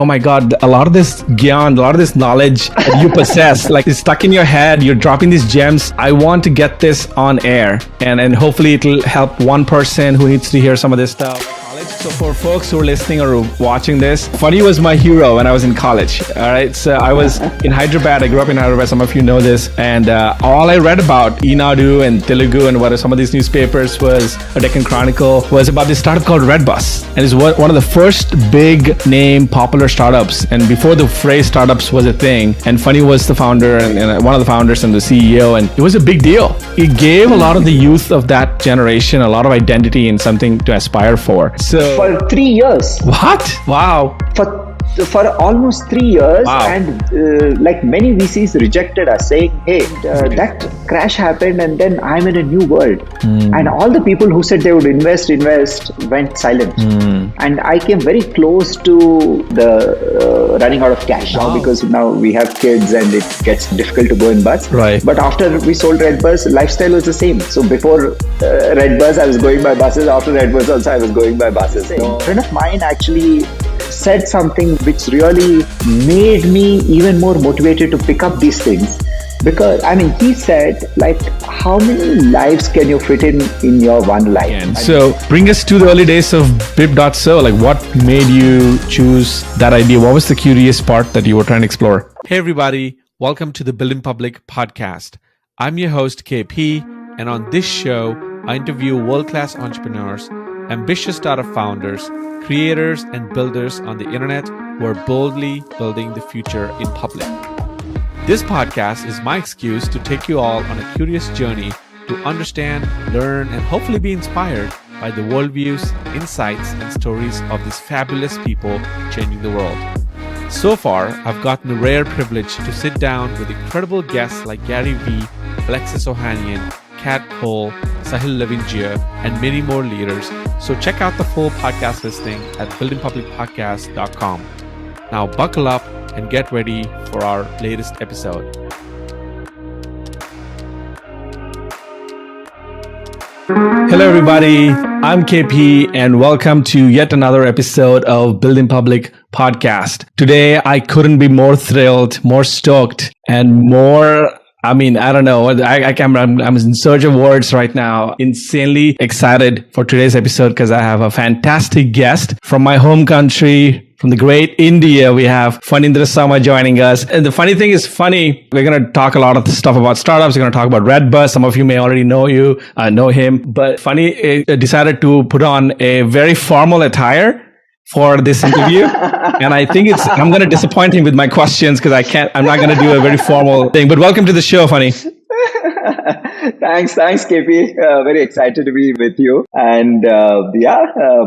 oh my God, a lot of this gyan, a lot of this knowledge that you possess, like it's stuck in your head, you're dropping these gems. I want to get this on air and hopefully it'll help one person who needs to hear some of this stuff. So for folks who are listening or watching this, Phani was my hero when I was in college. All right. So I was in Hyderabad. I grew up in Hyderabad. Some of you know this. And all I read about Enadu and Telugu and what are some of these newspapers was a Deccan Chronicle was about this startup called Redbus. And it's one of the first big name popular startups. And before the phrase startups was a thing, and Phani was the founder and one of the founders and the CEO. And it was a big deal. It gave a lot of the youth of that generation a lot of identity and something to aspire for. So for 3 years. What? Wow. For almost 3 years. Wow. And like many VCs rejected us saying, hey, that crash happened and then I'm in a new world. And all the people who said they would invest went silent. And I came very close to the running out of cash now because now we have kids and it gets difficult to go in bus. Right. But after we sold Redbus, lifestyle was the same. So before Redbus, I was going by buses. After Redbus also, I was going by buses. So a friend of mine actually said something which really made me even more motivated to pick up these things. Because, he said, like, how many lives can you fit in your one life? And so bring us to the early days of Bip.so. Like, what made you choose that idea? What was the curious part that you were trying to explore? Hey, everybody. Welcome to the Building Public podcast. I'm your host, KP. And on this show, I interview world-class entrepreneurs, ambitious startup founders, creators, and builders on the internet who are boldly building the future in public. This podcast is my excuse to take you all on a curious journey to understand, learn, and hopefully be inspired by the worldviews, insights, and stories of these fabulous people changing the world. So far, I've gotten the rare privilege to sit down with incredible guests like Gary Vee, Alexis Ohanian, Kat Cole, Sahil Lavingia, and many more leaders. So check out the full podcast listing at buildingpublicpodcast.com. Now buckle up and get ready for our latest episode. Hello, everybody. I'm KP, and welcome to yet another episode of Building Public podcast. Today, I couldn't be more thrilled, more stoked, and more I don't know. I'm in search of words right now. Insanely excited for today's episode because I have a fantastic guest from my home country, from the great India. We have Phanindra Sama joining us. And the funny thing is, we're going to talk a lot of stuff about startups. We're going to talk about Redbus. Some of you may already know him. But Phani decided to put on a very formal attire for this interview. And I think I'm going to disappoint him with my questions because I'm not going to do a very formal thing. But welcome to the show, Phani. Thanks, KP. Very excited to be with you. And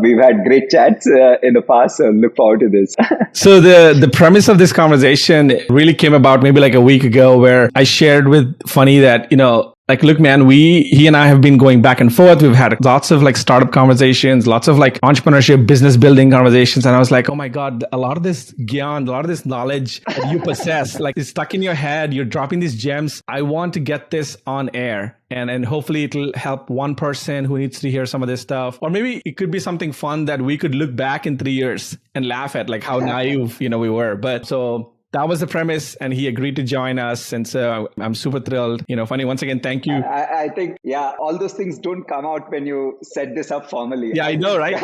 we've had great chats in the past. So look forward to this. So the premise of this conversation really came about maybe like a week ago where I shared with Phani that, like, look, man, he and I have been going back and forth. We've had lots of like startup conversations, lots of like entrepreneurship, business building conversations. And I was like, oh my God, a lot of this gyan, a lot of this knowledge that you possess, like it's stuck in your head. You're dropping these gems. I want to get this on air. And hopefully it'll help one person who needs to hear some of this stuff. Or maybe it could be something fun that we could look back in 3 years and laugh at, like how naive, we were. But so that was the premise, and he agreed to join us. And so I'm super thrilled. Phani, once again, thank you. I think, all those things don't come out when you set this up formally. Yeah, I know, right?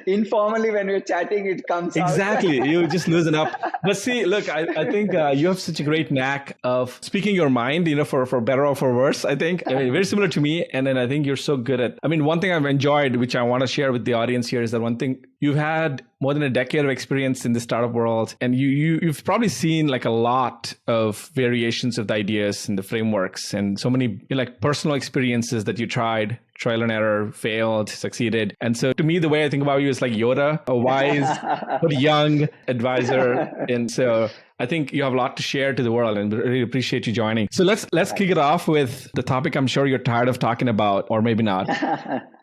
Informally, when we're chatting, it comes exactly. out. You just loosen up. But see, look, I think you have such a great knack of speaking your mind, for better or for worse, I think. Very similar to me. And then I think you're so good at, one thing I've enjoyed, which I want to share with the audience here, is that one thing you've had more than a decade of experience in the startup world. And you've probably seen like a lot of variations of the ideas and the frameworks and so many like personal experiences that you tried, trial and error, failed, succeeded. And so to me, the way I think about you is like Yoda, a wise but young advisor. And so I think you have a lot to share to the world and really appreciate you joining. So let's kick it off with the topic I'm sure you're tired of talking about, or maybe not.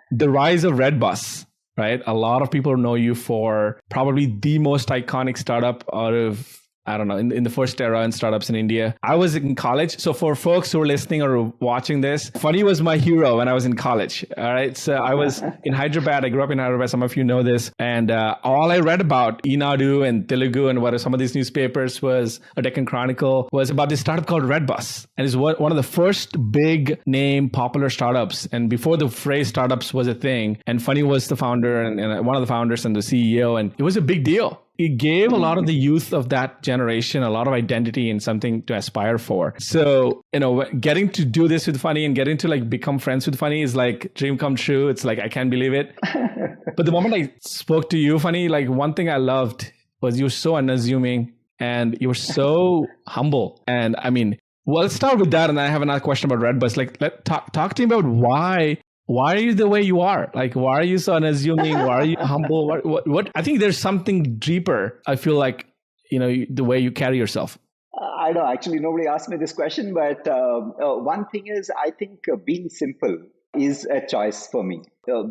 The rise of Redbus. Right? A lot of people know you for probably the most iconic startup out of I don't know, in the first era in startups in India. I was in college. So for folks who are listening or watching this, Phani was my hero when I was in college. All right. So I was in Hyderabad. I grew up in Hyderabad. Some of you know this. And all I read about Enadu and Telugu and what are some of these newspapers was a Deccan Chronicle was about this startup called Redbus. And it's one of the first big name popular startups. And before the phrase startups was a thing, and Phani was the founder and one of the founders and the CEO. And it was a big deal. It gave a lot of the youth of that generation a lot of identity and something to aspire for. So, getting to do this with Phani and getting to like become friends with Phani is like dream come true. It's like, I can't believe it. But the moment I spoke to you, Phani, like one thing I loved was you were so unassuming and you were so humble. And I mean, well, let's start with that. And I have another question about Redbus. Like, talk to me about why are you the way you are? Like, why are you so unassuming? Why are you humble? What? I think there's something deeper. I feel like, the way you carry yourself. I know. Actually, nobody asked me this question, but one thing is, I think being simple is a choice for me.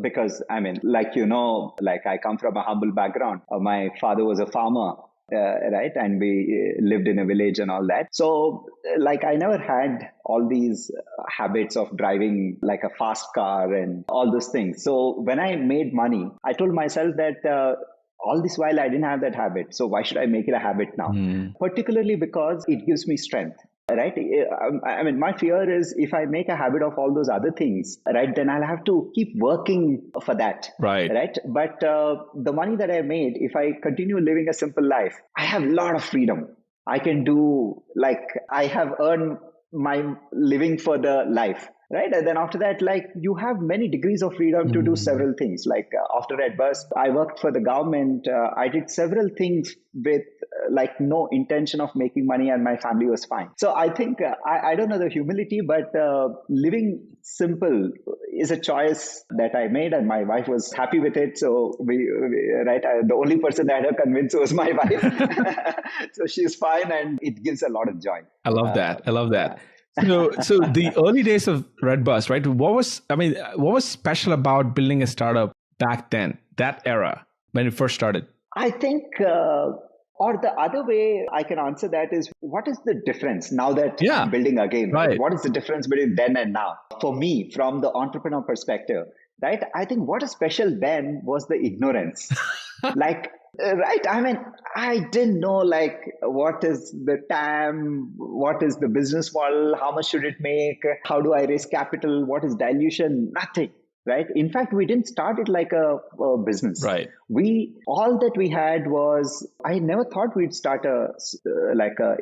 Because, I mean, like I come from a humble background. My father was a farmer. Right. And we lived in a village and all that. So like I never had all these habits of driving like a fast car and all those things. So when I made money, I told myself that all this while I didn't have that habit. So why should I make it a habit now? Particularly because it gives me strength. Right. I mean, my fear is if I make a habit of all those other things, right, then I'll have to keep working for that. Right. Right. But the money that I made, if I continue living a simple life, I have a lot of freedom. I can do I have earned my living for the life. Right. And then after that, you have many degrees of freedom to do several things. After Redbus, I worked for the government. I did several things with no intention of making money, and my family was fine. So I think I don't know the humility, but living simple is a choice that I made, and my wife was happy with it. So the only person that I had to convince was my wife. So she's fine, and it gives a lot of joy. I love that. So the early days of Redbus, right? What was special about building a startup back then, that era, when it first started? I think, or the other way I can answer that is, what is the difference now that I'm building again? Right. What is the difference between then and now? For me, from the entrepreneur perspective, right? I think what is special then was the ignorance. Right. I mean, I didn't know what is the TAM, what is the business model, how much should it make, how do I raise capital, what is dilution, nothing. Right. In fact, we didn't start it like a business. Right. All that we had was, I never thought we'd start a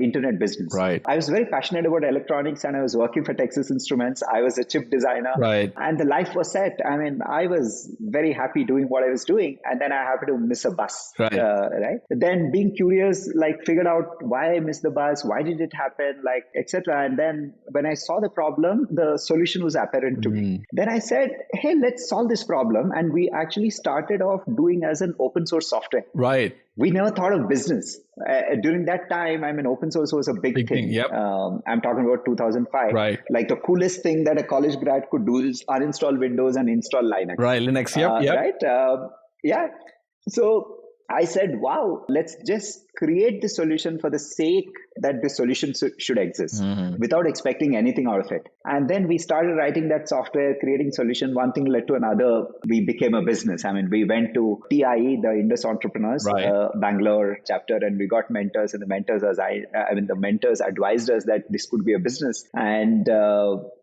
internet business. Right. I was very passionate about electronics and I was working for Texas Instruments. I was a chip designer. Right. And the life was set. I mean, I was very happy doing what I was doing. And then I happened to miss a bus. Right. Right. Then being curious, figured out why I missed the bus, why did it happen, etc. And then when I saw the problem, the solution was apparent to me. Then I said, hey, let's solve this problem. And we actually started off doing as an open source software. Right. We never thought of business. During that time, I mean, open source was a big thing. Yep. I'm talking about 2005. Right. The coolest thing that a college grad could do is uninstall Windows and install Linux. Right. Linux. Yep. Right. Yeah. So I said, wow, let's just create the solution for the sake that the solution should exist without expecting anything out of it. And then we started writing that software, creating solution. One thing led to another. We became a business. I mean, we went to TIE, the Indus Entrepreneurs, Bangalore chapter, and we got mentors. And the mentors advised us that this could be a business. And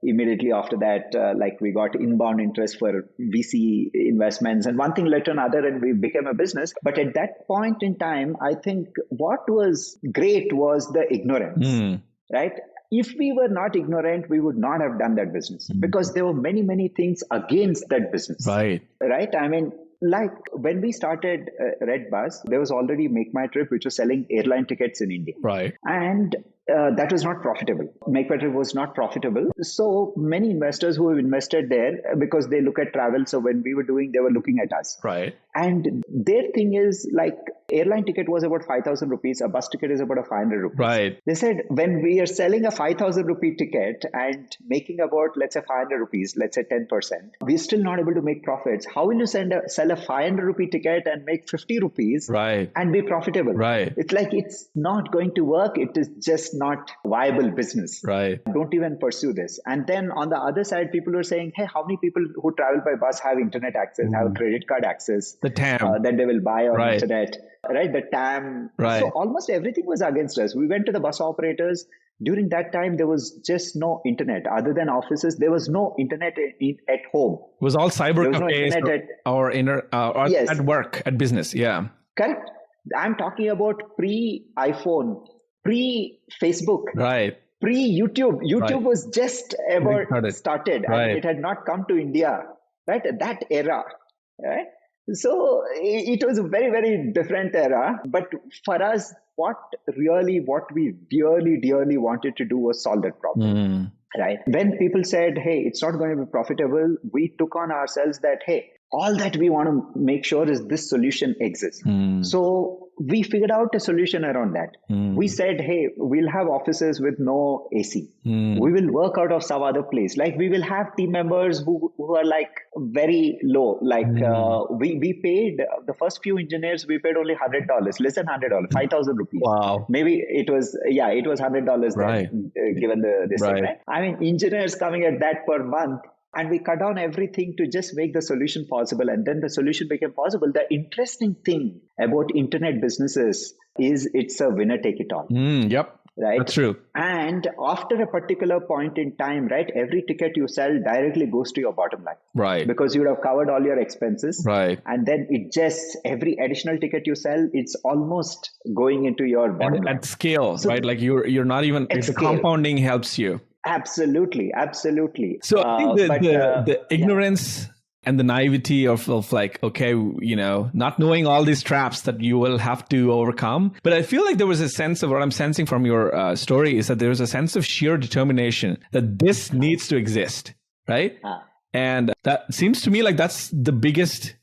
immediately after that, we got inbound interest for VC investments. And one thing led to another, and we became a business. But at that point in time, I think what was great was the ignorance, right? If we were not ignorant, we would not have done that business because there were many, many things against that business. Right. Right. I mean, when we started Redbus, there was already Make My Trip, which was selling airline tickets in India. Right. And that was not profitable. Make Better was not profitable. So many investors who have invested there because they look at travel. So when we were doing, they were looking at us. Right. And their thing is like airline ticket was about 5,000 rupees. A bus ticket is about a 500 rupees. Right. They said when we are selling a 5,000 rupee ticket and making about, let's say 500 rupees, let's say 10%, we're still not able to make profits. How will you sell a 500 rupee ticket and make 50 rupees Right. and be profitable? Right. It's like, it's not going to work. It is just not viable business. Right. Don't even pursue this. And then on the other side, people are saying, hey, how many people who travel by bus have internet access, have credit card access? The TAM. That they will buy on Right. internet, right? The TAM. Right. So almost everything was against us. We went to the bus operators. During that time, there was just no internet. Other than offices, there was no internet at home. It was all cyber There was no cafes internet or Yes. at work, at business. Yeah. Correct. I'm talking about pre-iPhone, pre-Facebook, Right. pre-YouTube. YouTube Right. was just ever started. Right. And it had not come to India, right? That era, right? So it was a very, very different era. But for us, what we dearly wanted to do was solve that problem, right? When people said, hey, it's not going to be profitable, we took on ourselves that, hey, all that we want to make sure is this solution exists. So we figured out a solution around that. We said, hey, we'll have offices with no AC. We will work out of some other place. Like we will have team members who are like very low. Like we paid the first few engineers, we paid only $100, less than $100, 5,000 rupees. Wow. Maybe it was $100 Right. then, given this Right. thing, right? I mean, engineers coming at that per month. And we cut down everything to just make the solution possible. And then the solution became possible. The interesting thing about internet businesses is it's a winner take it all. Yep. Right? That's true. And after a particular point in time, right, every ticket you sell directly goes to your bottom line. Right. Because you would have covered all your expenses. Right. And then it just, every additional ticket you sell, it's almost going into your bottom And line. at scale, So right? Like you're not even, at the scale. compounding helps you. Absolutely. So I think the yeah. ignorance and the naivety of like, okay, not knowing all these traps that you will have to overcome. But I feel like there was a sense of what I'm sensing from your story is that there's a sense of sheer determination that this needs to exist, right? And that seems to me like that's the biggest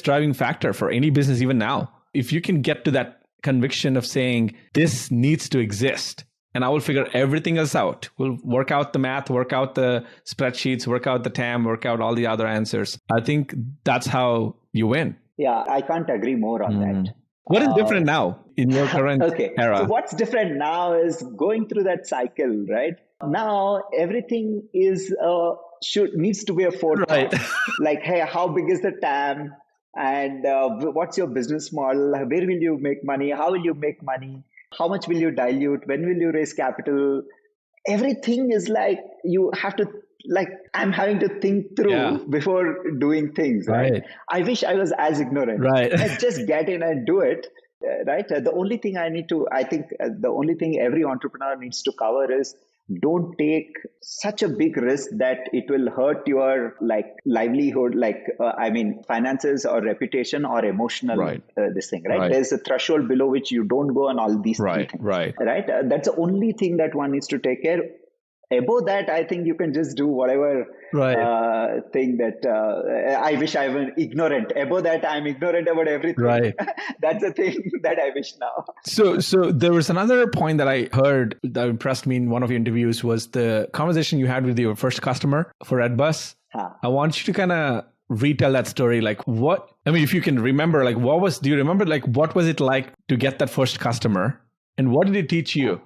driving factor for any business even now. If you can get to that conviction of saying this needs to exist, and I will figure everything else out. We'll work out the math, work out the spreadsheets, work out the TAM, work out all the other answers. I think that's how you win. Yeah, I can't agree more on that. What is different now in your current era? So what's different now is going through that cycle, right? Now everything is needs to be a forethought. Right. Like, hey, how big is the TAM? And what's your business model? Where will you make money? How will you make money? How much will you dilute? When will you raise capital? Everything is like, you have to, like, I'm having to think through before doing things, right? I wish I was as ignorant. Right. Let's just get in and do it, right? The only thing the only thing every entrepreneur needs to cover is don't take such a big risk that it will hurt your livelihood, finances or reputation or emotional this thing, right? There's a threshold below which you don't go on all these things, right? That's the only thing that one needs to take care. Above that, I think you can just do whatever thing that I wish I were ignorant. Above that, I'm ignorant about everything. Right. That's the thing that I wish now. So there was another point that I heard that impressed me in one of your interviews was the conversation you had with your first customer for Redbus. I want you to kind of retell that story. Like if you can remember, like do you remember, like what was it like to get that first customer and what did it teach you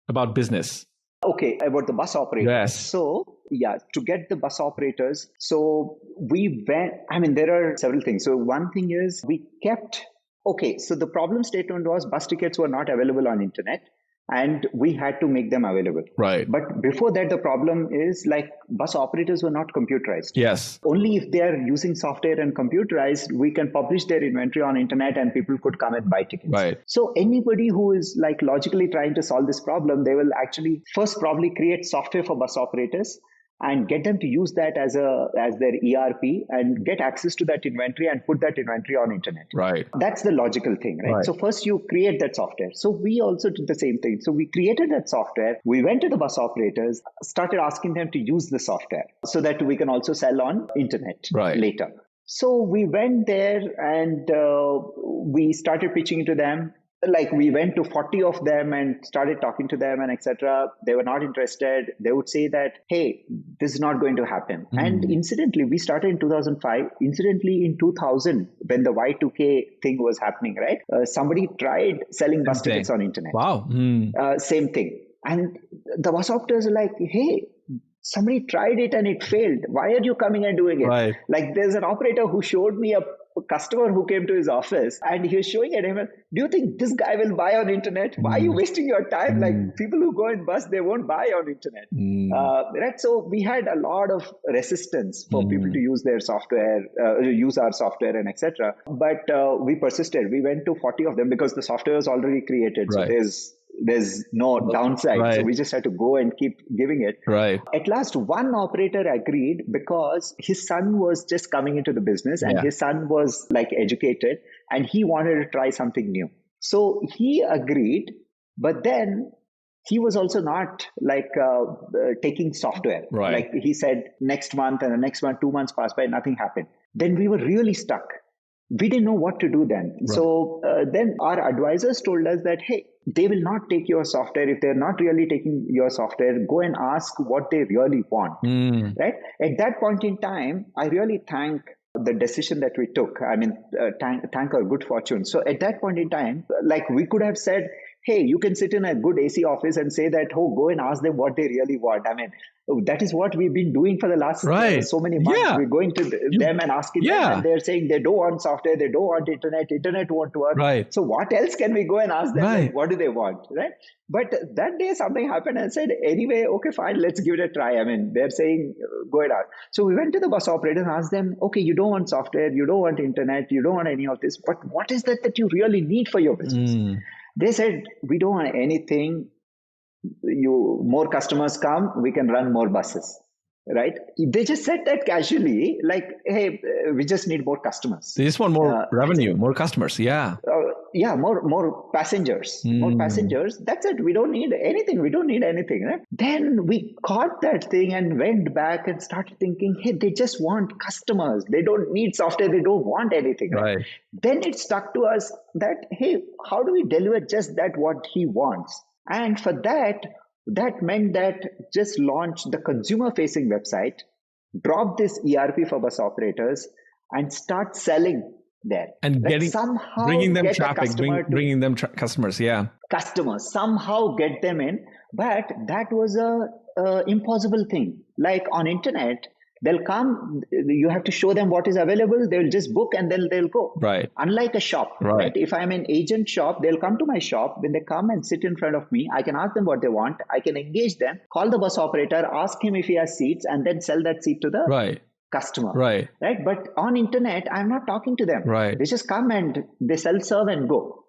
about business? Okay, about the bus operators. Yes. So, to get the bus operators, so we went, there are several things. So one thing is so the problem statement was bus tickets were not available on internet and we had to make them available. Right. But before that, the problem is like bus operators were not computerized. Yes. Only if they are using software and computerized, we can publish their inventory on internet and people could come and buy tickets. Right. So anybody who is like logically trying to solve this problem, they will actually first probably create software for bus operators and get them to use that as their ERP and get access to that inventory and put that inventory on internet. Right. That's the logical thing, right? So first you create that software. So we also did the same thing. So we created that software. We went to the bus operators, started asking them to use the software so that we can also sell on internet later. So we went there and we started pitching it to them. Like we went to 40 of them and started talking to them and etc. They were not interested. They would say that, hey, this is not going to happen. And incidentally, we started in 2005. Incidentally, in 2000, when the Y2K thing was happening, right? Somebody tried selling bus tickets on internet. Wow. Same thing. And the bus operators are like, hey, somebody tried it and it failed. Why are you coming and doing it? Right. Like there's an operator who showed me a customer who came to his office and he was showing it. Do you think this guy will buy on internet? Why are you wasting your time? Like people who go in bus, they won't buy on internet. Right. So we had a lot of resistance for people to use their software, use our software and etc. But we persisted. We went to 40 of them because the software was already created. So there's no downside. So we just had to go and keep giving it. At last, one operator agreed because his son was just coming into the business and his son was like educated and he wanted to try something new. So he agreed, but then he was also not like taking software. Like he said next month and the next month, 2 months passed by, nothing happened. Then we were really stuck. We didn't know what to do then. So then our advisors told us that, hey, they will not take your software. If they're not really taking your software, go and ask what they really want. Right? At that point in time, I really thank the decision that we took. I mean, thank our good fortune. So at that point in time, like we could have said, hey, you can sit in a good AC office and say that, oh, go and ask them what they really want. I mean, that is what we've been doing for the last so many months. We're going to them and asking them, and they're saying they don't want software, they don't want internet won't work. So what else can we go and ask them? Like, what do they want? Right? But that day something happened and said, anyway, okay, fine, let's give it a try. I mean, they're saying, go and ask. So we went to the bus operator and asked them, okay, you don't want software, you don't want internet, you don't want any of this, but what is that you really need for your business? They said, we don't want anything. More customers come, we can run more buses. Right? They just said that casually, like, hey, we just need more customers. They just want more revenue, more customers. More passengers. More passengers. That's it. We don't need anything. Right? Then we caught that thing and went back and started thinking, hey, they just want customers. They don't need software. They don't want anything. Right? Then it stuck to us that, hey, how do we deliver just that what he wants? And for that meant that just launch the consumer-facing website, drop this ERP for bus operators, and start selling there. And like somehow bringing them traffic, bringing them customers, Customers, somehow get them in. But that was a impossible thing. Like on internet, they'll come, you have to show them what is available, they'll just book and then they'll go. Right. Unlike a shop. Right. If I'm an agent shop, they'll come to my shop. When they come and sit in front of me, I can ask them what they want. I can engage them, call the bus operator, ask him if he has seats, and then sell that seat to the customer. Right. But on internet, I'm not talking to them. Right. They just come and they self-serve and go.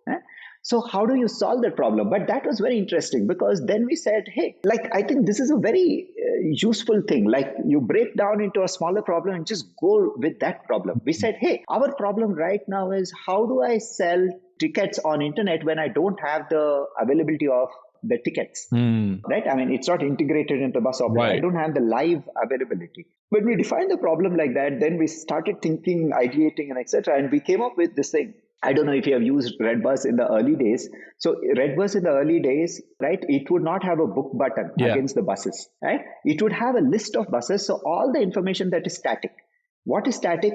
So how do you solve that problem? But that was very interesting because then we said, hey, like, I think this is a very useful thing. Like you break down into a smaller problem and just go with that problem. We said, hey, our problem right now is how do I sell tickets on internet when I don't have the availability of the tickets, right? I mean, it's not integrated into the bus operator. I don't have the live availability. When we defined the problem like that, then we started thinking, ideating and etc. And we came up with this thing. I don't know if you have used Redbus in the early days. So Redbus in the early days, right, it would not have a book button against the buses, right? It would have a list of buses. So all the information that is static. What is static?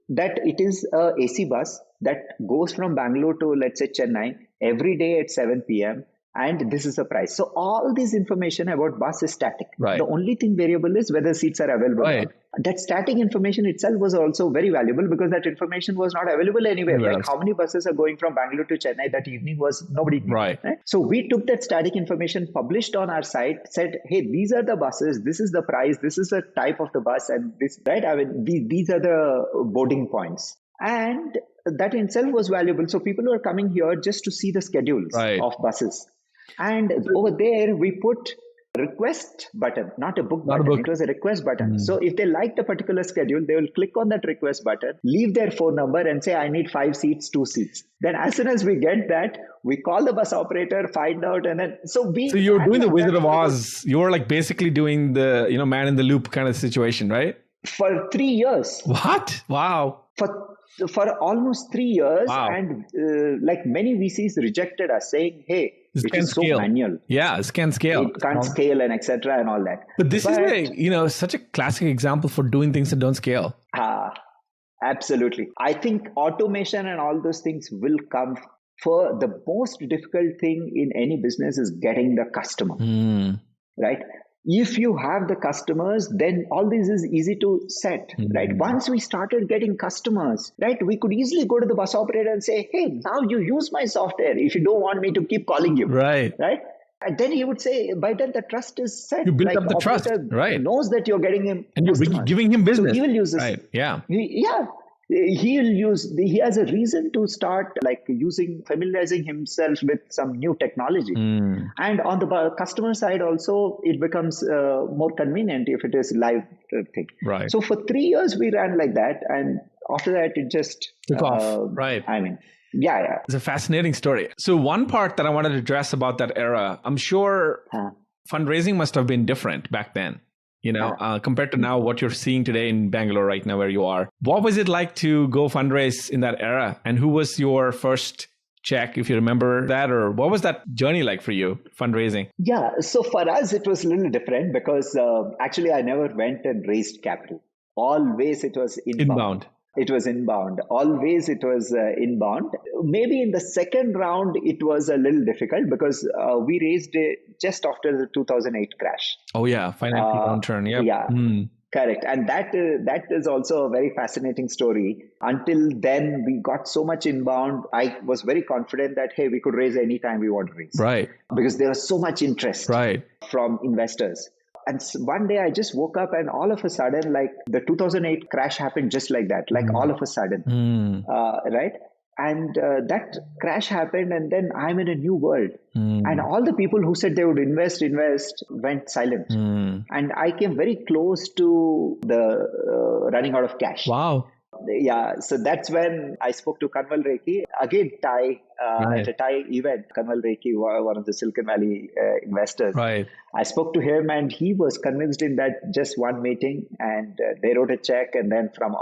That it is a AC bus that goes from Bangalore to, let's say, Chennai every day at 7 p.m. And this is the price. So all this information about bus is static. Right. The only thing variable is whether seats are available. Right. That static information itself was also very valuable because that information was not available anywhere. Yes. Like how many buses are going from Bangalore to Chennai that evening was nobody knew. Right. So we took that static information, published on our site, said, hey, these are the buses, this is the price, this is the type of the bus, and this, right? I mean, these are the boarding points. And that in itself was valuable. So people were coming here just to see the schedules of buses. And over there, we put request button, not a book Not a button. book. It was a request button. So if they liked a particular schedule, they will click on that request button, leave their phone number and say, I need 5 seats, 2 seats. Then as soon as we get that, we call the bus operator, find out, and then So you were doing the Wizard of Oz. You were like basically doing the, man in the loop kind of situation, right? for 3 years. What? Wow. For almost 3 years, Wow. and like many VCs rejected us, saying, "Hey, This it can is so scale. manual. Yeah, this can scale. It can't scale, and etc. and all that." But this is such a classic example for doing things that don't scale. Absolutely. I think automation and all those things will come. For the most difficult thing in any business is getting the customer, right? If you have the customers, then all this is easy to set, right? Once we started getting customers, right, we could easily go to the bus operator and say, hey, now you use my software if you don't want me to keep calling you. Right. And then he would say, by then the trust is set. You build up the trust, right? Knows that you're getting him and you're customers. Giving him business. So he will use this. Right. Yeah. He has a reason to start familiarizing himself with some new technology. And on the customer side also, it becomes more convenient if it is live thing. Right. So for 3 years we ran like that, and after that it just took off. Right. I mean, yeah. It's a fascinating story. So one part that I wanted to address about that era, I'm sure fundraising must have been different back then. Compared to now, what you're seeing today in Bangalore right now, where you are. What was it like to go fundraise in that era? And who was your first check, if you remember that? Or what was that journey like for you, fundraising? Yeah, so for us, it was a little different because actually I never went and raised capital. Always it was inbound. It was inbound. Always it was inbound. Maybe in the second round, it was a little difficult because we raised it just after the 2008 crash. Oh, yeah. Financial downturn. Yep. Yeah. Correct. And that is also a very fascinating story. Until then, we got so much inbound. I was very confident that, hey, we could raise any time we want to raise. Right. Because there was so much interest from investors. And one day I just woke up and all of a sudden, like the 2008 crash happened just like that, like all of a sudden, right? And that crash happened and then I'm in a new world. And all the people who said they would invest went silent. And I came very close to the running out of cash. Wow. Yeah, so that's when I spoke to Kanwal Rekhi, again at a Thai event. Kanwal Rekhi, one of the Silicon Valley investors. Right. I spoke to him and he was convinced in that just one meeting, and they wrote a check, and then from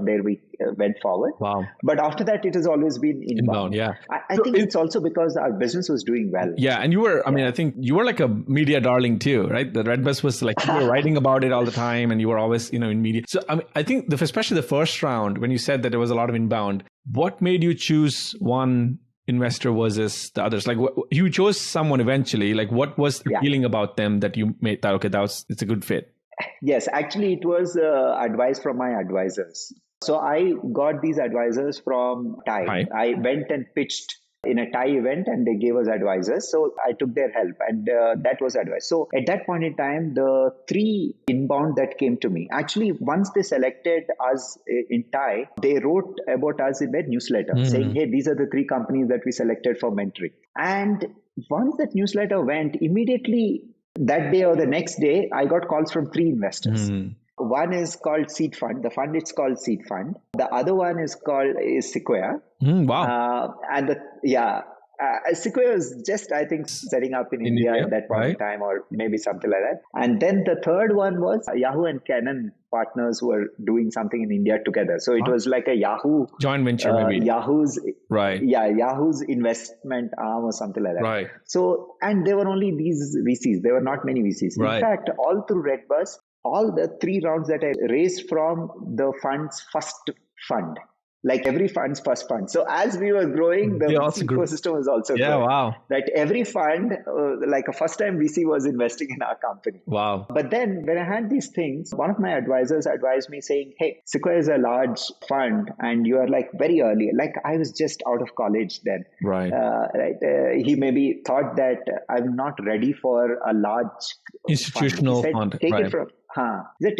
there we went forward. Wow. But after that, it has always been inbound. Yeah. I think it's also because our business was doing well. Yeah, and you were, I think you were like a media darling too, right? The Redbus was like, you were writing about it all the time and you were always, in media. So I think especially the first round, when you said that there was a lot of inbound, what made you choose one investor versus the others? Like you chose someone eventually, like what was the feeling about them that you made that, okay, it's a good fit? Yes, actually it was advice from my advisors. So I got these advisors from Thai. I went and pitched in a Thai event and they gave us advisors. So I took their help and that was advice. So at that point in time, the 3 inbound that came to me, actually once they selected us in Thai, they wrote about us in their newsletter saying, hey, these are the 3 companies that we selected for mentoring. And once that newsletter went, immediately that day or the next day, I got calls from 3 investors. One is called Seed Fund. The fund is called Seed Fund. The other one is Sequoia. Wow. Sequoia is just, I think, setting up in India at that point in time, or maybe something like that. And then the third one was Yahoo and Canon partners who were doing something in India together. So it was like a Yahoo joint venture, maybe Yahoo's investment arm or something like that. Right. So, and there were only these VCs. There were not many VCs. In fact, all through Redbus, all the 3 rounds that I raised from the fund's first fund, like every fund's first fund. So as we were growing, the VC ecosystem was also growing. Wow. That every fund, like a first-time VC was investing in our company. Wow. But then when I had these things, one of my advisors advised me saying, hey, Sequoia is a large fund and you are like very early. Like I was just out of college then. Right. He maybe thought that I'm not ready for a large institutional fund. Take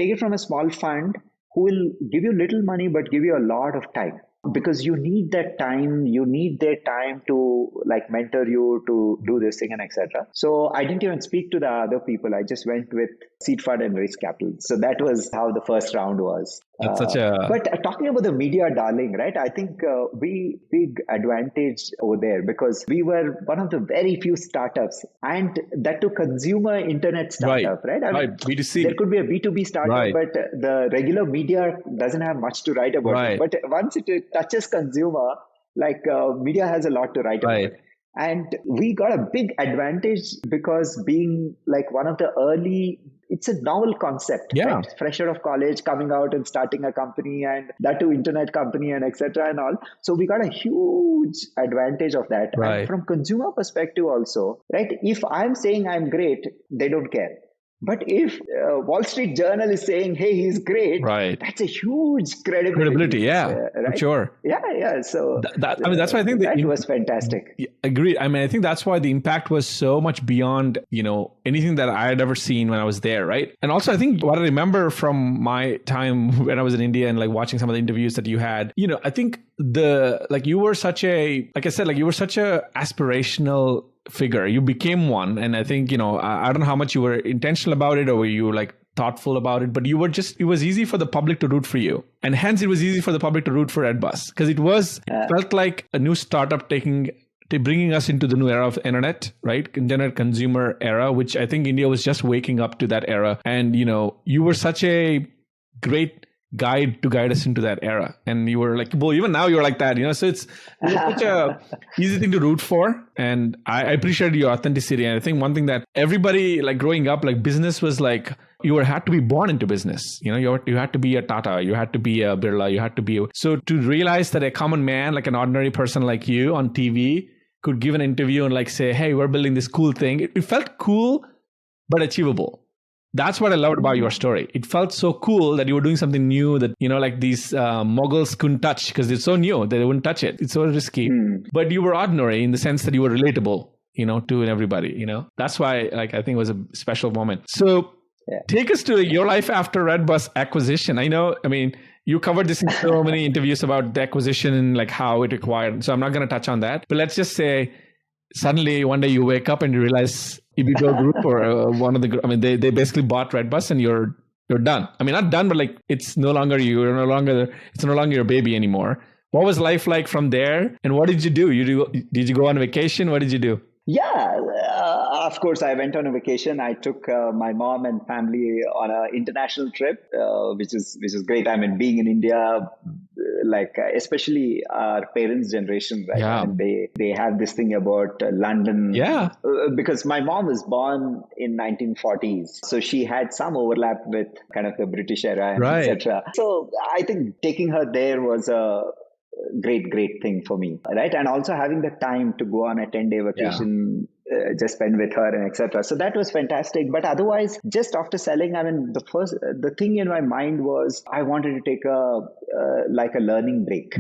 it from a small fund who will give you little money but give you a lot of time. because you need that time, you need their time to like mentor you to do this thing and etc. So I didn't even speak to the other people. I just went with seed fund and raise capital. So that was how the first round was. That's such a... But talking about the media darling, right? I think we big advantage over there because we were one of the very few startups, and that to consumer internet startup, right? I mean, B2C. There could be a B2B startup, but the regular media doesn't have much to write about it. But once it touches consumer, like media has a lot to write about it. And we got a big advantage because being like one of the early, it's a novel concept, right? Fresh out of college, coming out and starting a company, and that to internet company and etc. and all. So we got a huge advantage of that. And from consumer perspective also, right? If I'm saying I'm great, they don't care. But if Wall Street Journal is saying, hey, he's great, that's a huge credibility. Right? For sure. Yeah. So that's why I think that was fantastic. Agreed. I mean, I think that's why the impact was so much beyond, anything that I had ever seen when I was there, right? And also, I think what I remember from my time when I was in India and like watching some of the interviews that you had, I think you were such a, like I said, like you were such a aspirational figure. You became one. And I think, I don't know how much you were intentional about it or were you like thoughtful about it, but you were just, it was easy for the public to root for you. And hence it was easy for the public to root for Redbus because it felt like a new startup bringing us into the new era of internet, right? Internet consumer era, which I think India was just waking up to that era. And, you were such a great guide to guide us into that era. And you were like, well, even now you're like that, so it's such a easy thing to root for. And I appreciate your authenticity. And I think one thing that everybody like growing up, like business was like, had to be born into business. You had to be a Tata, you had to be a Birla, you had to be so to realize that a common man, like an ordinary person like you on TV could give an interview and like say, hey, we're building this cool thing. It felt cool, but achievable. That's what I loved about your story. It felt so cool that you were doing something new that, like these moguls couldn't touch because it's so new that they wouldn't touch it. It's so risky. But you were ordinary in the sense that you were relatable, to everybody, That's why I think it was a special moment. So take us to your life after Redbus acquisition. You covered this in so many interviews about the acquisition and like how it acquired. So I'm not going to touch on that. But let's just say suddenly one day you wake up and you realize Ibibo Group or one of the, they basically bought Redbus and you're done. Not done, but like it's no longer your baby anymore. What was life like from there? And what did you do? Did you go on vacation? What did you do? Yeah, of course, I went on a vacation. I took my mom and family on an international trip, which is great. Being in India, like especially our parents' generation, right? Yeah. And they have this thing about London. Yeah. Because my mom was born in 1940s, so she had some overlap with kind of the British era, and etc. So I think taking her there was a great thing for me, right? And also having the time to go on a 10-day vacation, just spend with her and etc. So that was fantastic. But otherwise, just after selling, the thing in my mind was I wanted to take a learning break.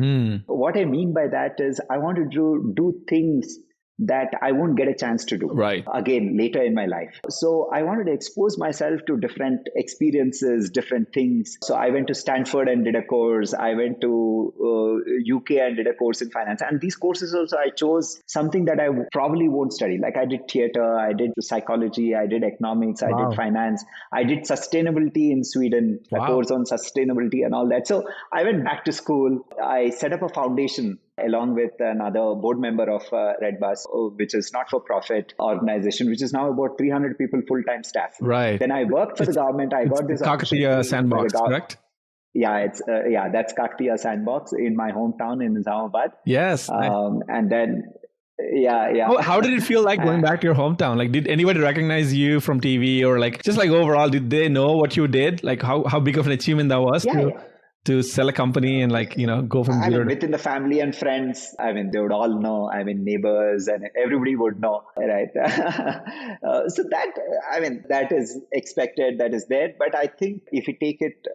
What I mean by that is I wanted to do things that I won't get a chance to do again later in my life. So I wanted to expose myself to different experiences, different things. So I went to Stanford and did a course. I went to UK and did a course in finance. And these courses also, I chose something that I probably won't study. Like I did theater, I did psychology, I did economics, I did finance, I did sustainability in Sweden, a course on sustainability and all that. So I went back to school. I set up a foundation along with another board member of Redbus, which is not-for-profit organization, which is now about 300 people full-time staff. Right. Then I worked for the government. I got this Kakatiya Sandbox, correct? Yeah, that's Kakatiya Sandbox in my hometown in Nizamabad. Yes. And then, yeah. How did it feel like going back to your hometown? Like, did anybody recognize you from TV or like, just like overall, did they know what you did? Like how big of an achievement that was? To sell a company and go from zero. Within the family and friends, they would all know. Neighbors and everybody would know, right? So that is expected, that is there. But I think if you take it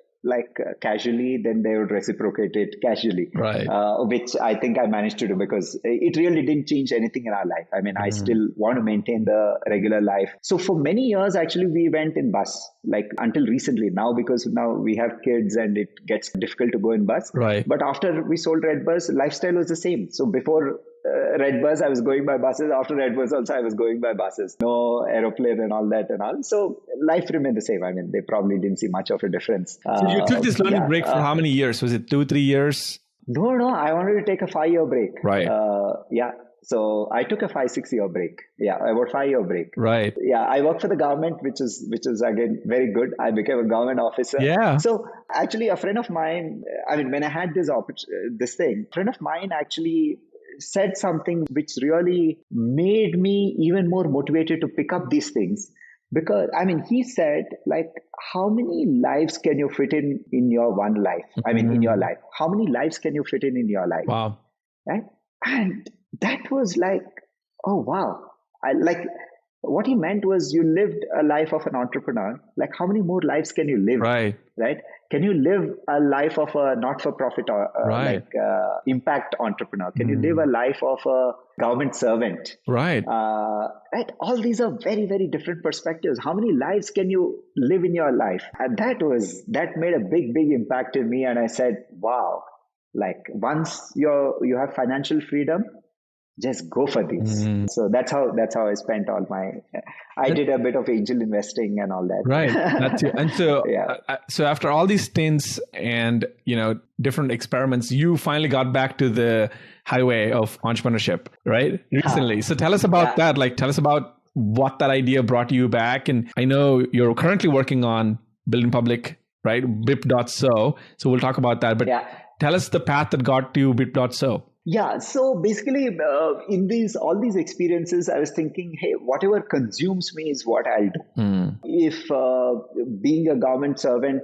casually, then they would reciprocate it casually. Right. Which I think I managed to do because it really didn't change anything in our life. I mean, I still want to maintain the regular life. So for many years, actually, we went in bus, like until recently now, because now we have kids and it gets difficult to go in bus. Right. But after we sold Redbus, lifestyle was the same. So before Redbus, I was going by buses. After Redbus also, I was going by buses. No aeroplane and all that and all. So life remained the same. I mean, they probably didn't see much of a difference. So you took this learning break for how many years? Was it 2-3 years? No, I wanted to take a 5-year break. Right. So I took a 5-6 year break. Yeah, about 5-year break. Right. Yeah, I worked for the government, which is again very good. I became a government officer. Yeah. So actually, a friend of mine, I mean, when I had this thing, a friend of mine actually said something which really made me even more motivated to pick up these things. Because, I mean, he said, like, how many lives can you fit in your one life? I mean, in your life. How many lives can you fit in your life? Wow. Right? And that was like, oh, wow. What he meant was you lived a life of an entrepreneur. Like, how many more lives can you live? Right. Right? Can you live a life of a not-for-profit or impact entrepreneur? Can you live a life of a government servant? Right. Right. All these are very, very different perspectives. How many lives can you live in your life? And that made a big, big impact in me. And I said, wow, like once you have financial freedom, just go for this. So that's how I spent all I did a bit of angel investing and all that. Right. That's it. And so, so after all these stints and, different experiments, you finally got back to the highway of entrepreneurship, right? Recently. So tell us about that. Like, tell us about what that idea brought you back. And I know you're currently working on Building Public, right? Bip.so. So we'll talk about that. But tell us the path that got to Bip.so. Yeah. So basically, in all these experiences, I was thinking, hey, whatever consumes me is what I'll do. If being a government servant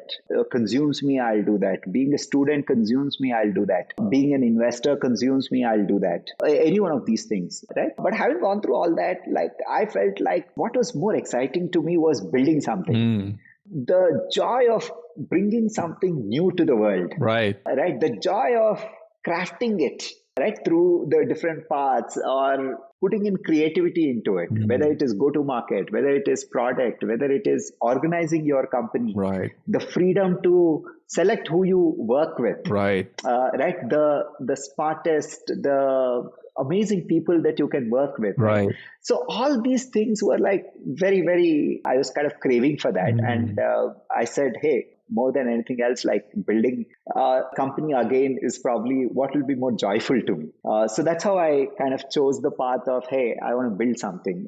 consumes me, I'll do that. Being a student consumes me, I'll do that. Being an investor consumes me, I'll do that. Any one of these things, right? But having gone through all that, like I felt like what was more exciting to me was building something. The joy of bringing something new to the world. Right. Right. The joy of crafting it. Right, through the different paths or putting in creativity into it, whether it is go-to-market, whether it is product, whether it is organizing your company, right? The freedom to select who you work with, right? Right, the smartest, the amazing people that you can work with, right? So all these things were like very, very. I was kind of craving for that, and I said, hey. More than anything else, like building a company again is probably what will be more joyful to me. So that's how I kind of chose the path of, hey, I want to build something.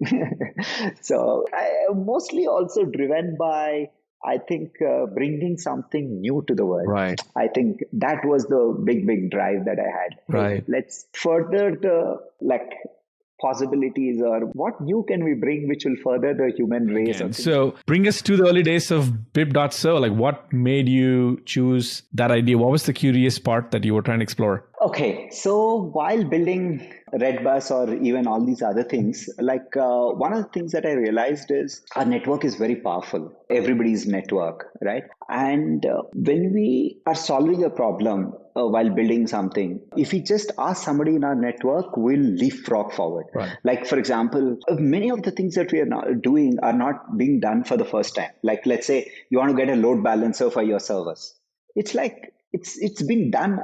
So I mostly also driven by, I think, bringing something new to the world. Right. I think that was the big, big drive that I had. Right. Let's further the possibilities, or what new can we bring which will further the human race. So bring us to the early days of Bip.so. Like, what made you choose that idea? What was the curious part that you were trying to explore? Okay, so while building Redbus or even all these other things, like one of the things that I realized is our network is very powerful. Everybody's network, right? And when we are solving a problem while building something, if we just ask somebody in our network, we'll leapfrog forward. Right. Like, for example, many of the things that we are now doing are not being done for the first time. Like, let's say you want to get a load balancer for your servers. It's like, it's been done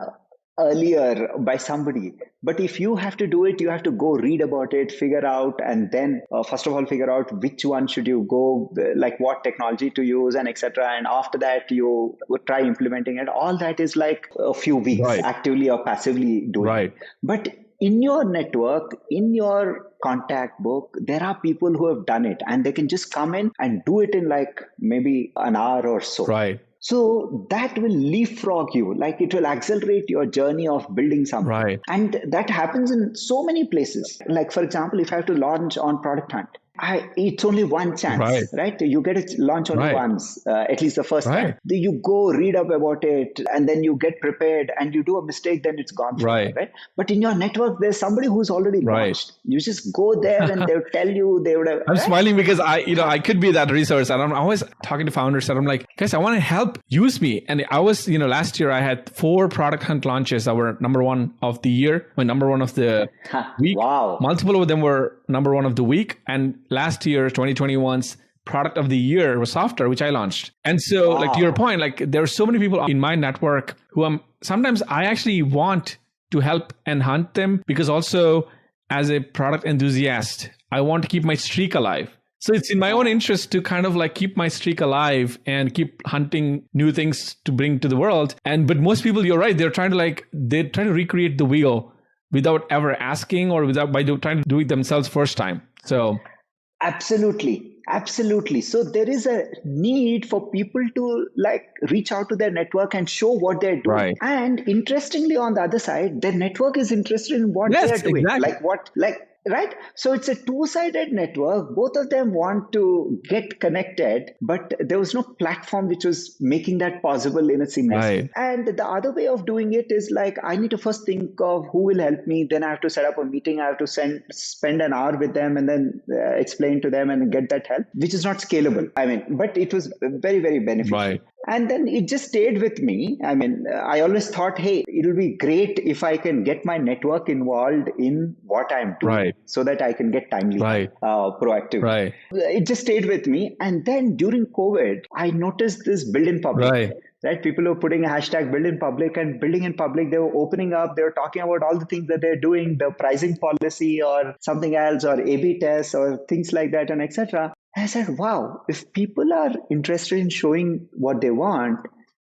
earlier by somebody. But if you have to do it, you have to go read about it, figure out, and then first of all, figure out which one should you go, like what technology to use and etc. And after that, you would try implementing it. All that is like a few weeks, actively or passively doing. Right. But in your network, in your contact book, there are people who have done it, and they can just come in and do it in like maybe an hour or so. Right. So that will leapfrog you, like it will accelerate your journey of building something. Right. And that happens in so many places. Like, for example, if I have to launch on Product Hunt, it's only one chance, right? You get a launch only once, at least the first time. You go read up about it and then you get prepared and you do a mistake, then it's gone forever, right? But in your network, there's somebody who's already launched. You just go there and they'll tell you, they would have. I'm smiling because I could be that resource, and I'm always talking to founders and I'm like, guys, I want to help, use me. And I was, last year I had 4 product hunt launches that were number 1 of the year, number 1 of the week. Wow. Multiple of them were number 1 of the week. And last year, 2021's product of the year was software, which I launched. And so like to your point, like there are so many people in my network who sometimes I actually want to help and hunt them, because also as a product enthusiast, I want to keep my streak alive. So it's in my own interest to kind of like keep my streak alive and keep hunting new things to bring to the world. But most people, you're right, they're trying to recreate the wheel without ever asking, or trying to do it themselves first time. So absolutely. So there is a need for people to like reach out to their network and show what they're doing. Right. And interestingly, on the other side, their network is interested in what they're doing. Exactly. Right? So it's a two-sided network. Both of them want to get connected, but there was no platform which was making that possible in a seamless way. And the other way of doing it is like, I need to first think of who will help me. Then I have to set up a meeting. I have to spend an hour with them and then explain to them and get that help, which is not scalable. But it was very, very beneficial. Right. And then it just stayed with me. I always thought, hey, it'll be great if I can get my network involved in what I'm doing, so that I can get timely, proactive. Right. It just stayed with me. And then during COVID, I noticed this build in public. Right? People were putting a hashtag build in public, and building in public, they were opening up, they were talking about all the things that they're doing, the pricing policy or something else, or A/B tests or things like that, and etc. I said, wow, if people are interested in showing what they want,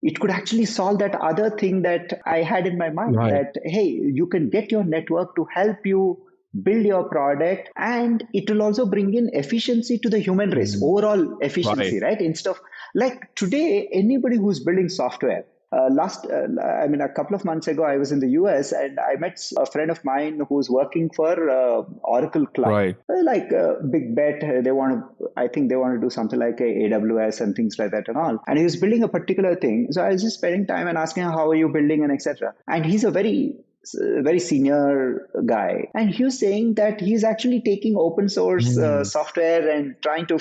it could actually solve that other thing that I had in my mind, that, hey, you can get your network to help you build your product, and it will also bring in efficiency to the human race, overall efficiency, right? Instead of like today, anybody who's building software, a couple of months ago, I was in the US and I met a friend of mine who's working for Oracle Cloud. Like a big bet. I think they want to do something like a AWS and things like that and all. And he was building a particular thing. So I was just spending time and asking him, how are you building and etc. And he's a very senior guy. And he was saying that he's actually taking open source software and trying to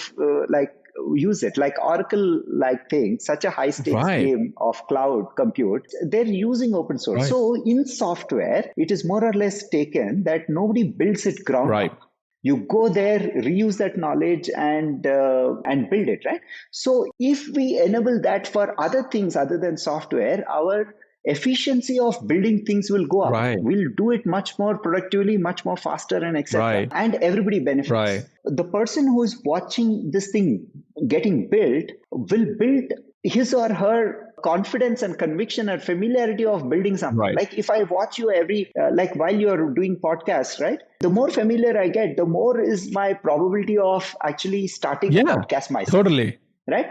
use it, like Oracle thing, such a high stakes game of cloud compute. They're using open source. So in software, it is more or less taken that nobody builds it ground up. You go there, reuse that knowledge and build it, right? So if we enable that for other things other than software, our efficiency of building things will go up. We'll do it much more productively, much more faster, and etc. And everybody benefits. The person who's watching this thing getting built will build his or her confidence and conviction and familiarity of building something. Like if I watch you while you're doing podcasts, right? The more familiar I get, the more is my probability of actually starting a podcast myself. Totally. Right?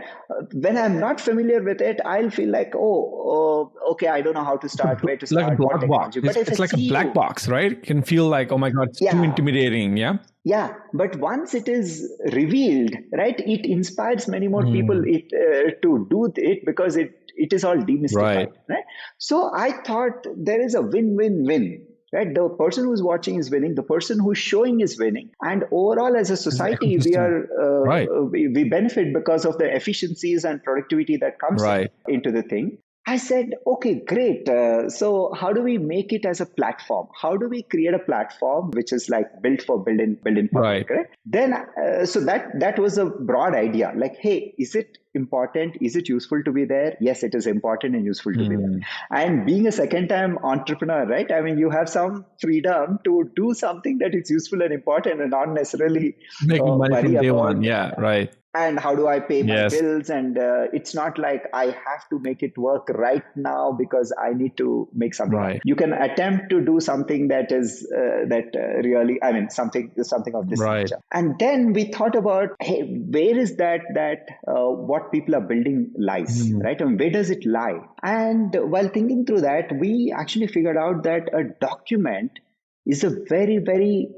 When I'm not familiar with it, I'll feel like, okay, I don't know how to start, where to start. Like a black box. It's like a black box, right? It can feel like, oh my God, it's too intimidating. Yeah. Yeah. But once it is revealed, right, it inspires many more people to do it because it is all demystified. Right? So I thought there is a win-win-win. Right, the person who's watching is winning. The person who's showing is winning, and overall, as a society, we benefit because of the efficiencies and productivity that comes into the thing. I said, okay, great. So how do we make it as a platform? How do we create a platform which is like built for build in public? Right? Then, so that was a broad idea. Like, hey, is it important? Is it useful to be there? Yes, it is important and useful to be there. And being a second-time entrepreneur, right? You have some freedom to do something that is useful and important, and not necessarily making money from day one. Yeah, right. And how do I pay my bills? And it's not like I have to make it work right now because I need to make something. You can attempt to do something that is really, something of this nature. And then we thought about, hey, where is that what people are building lies, right? And where does it lie? And while thinking through that, we actually figured out that a document is a very, very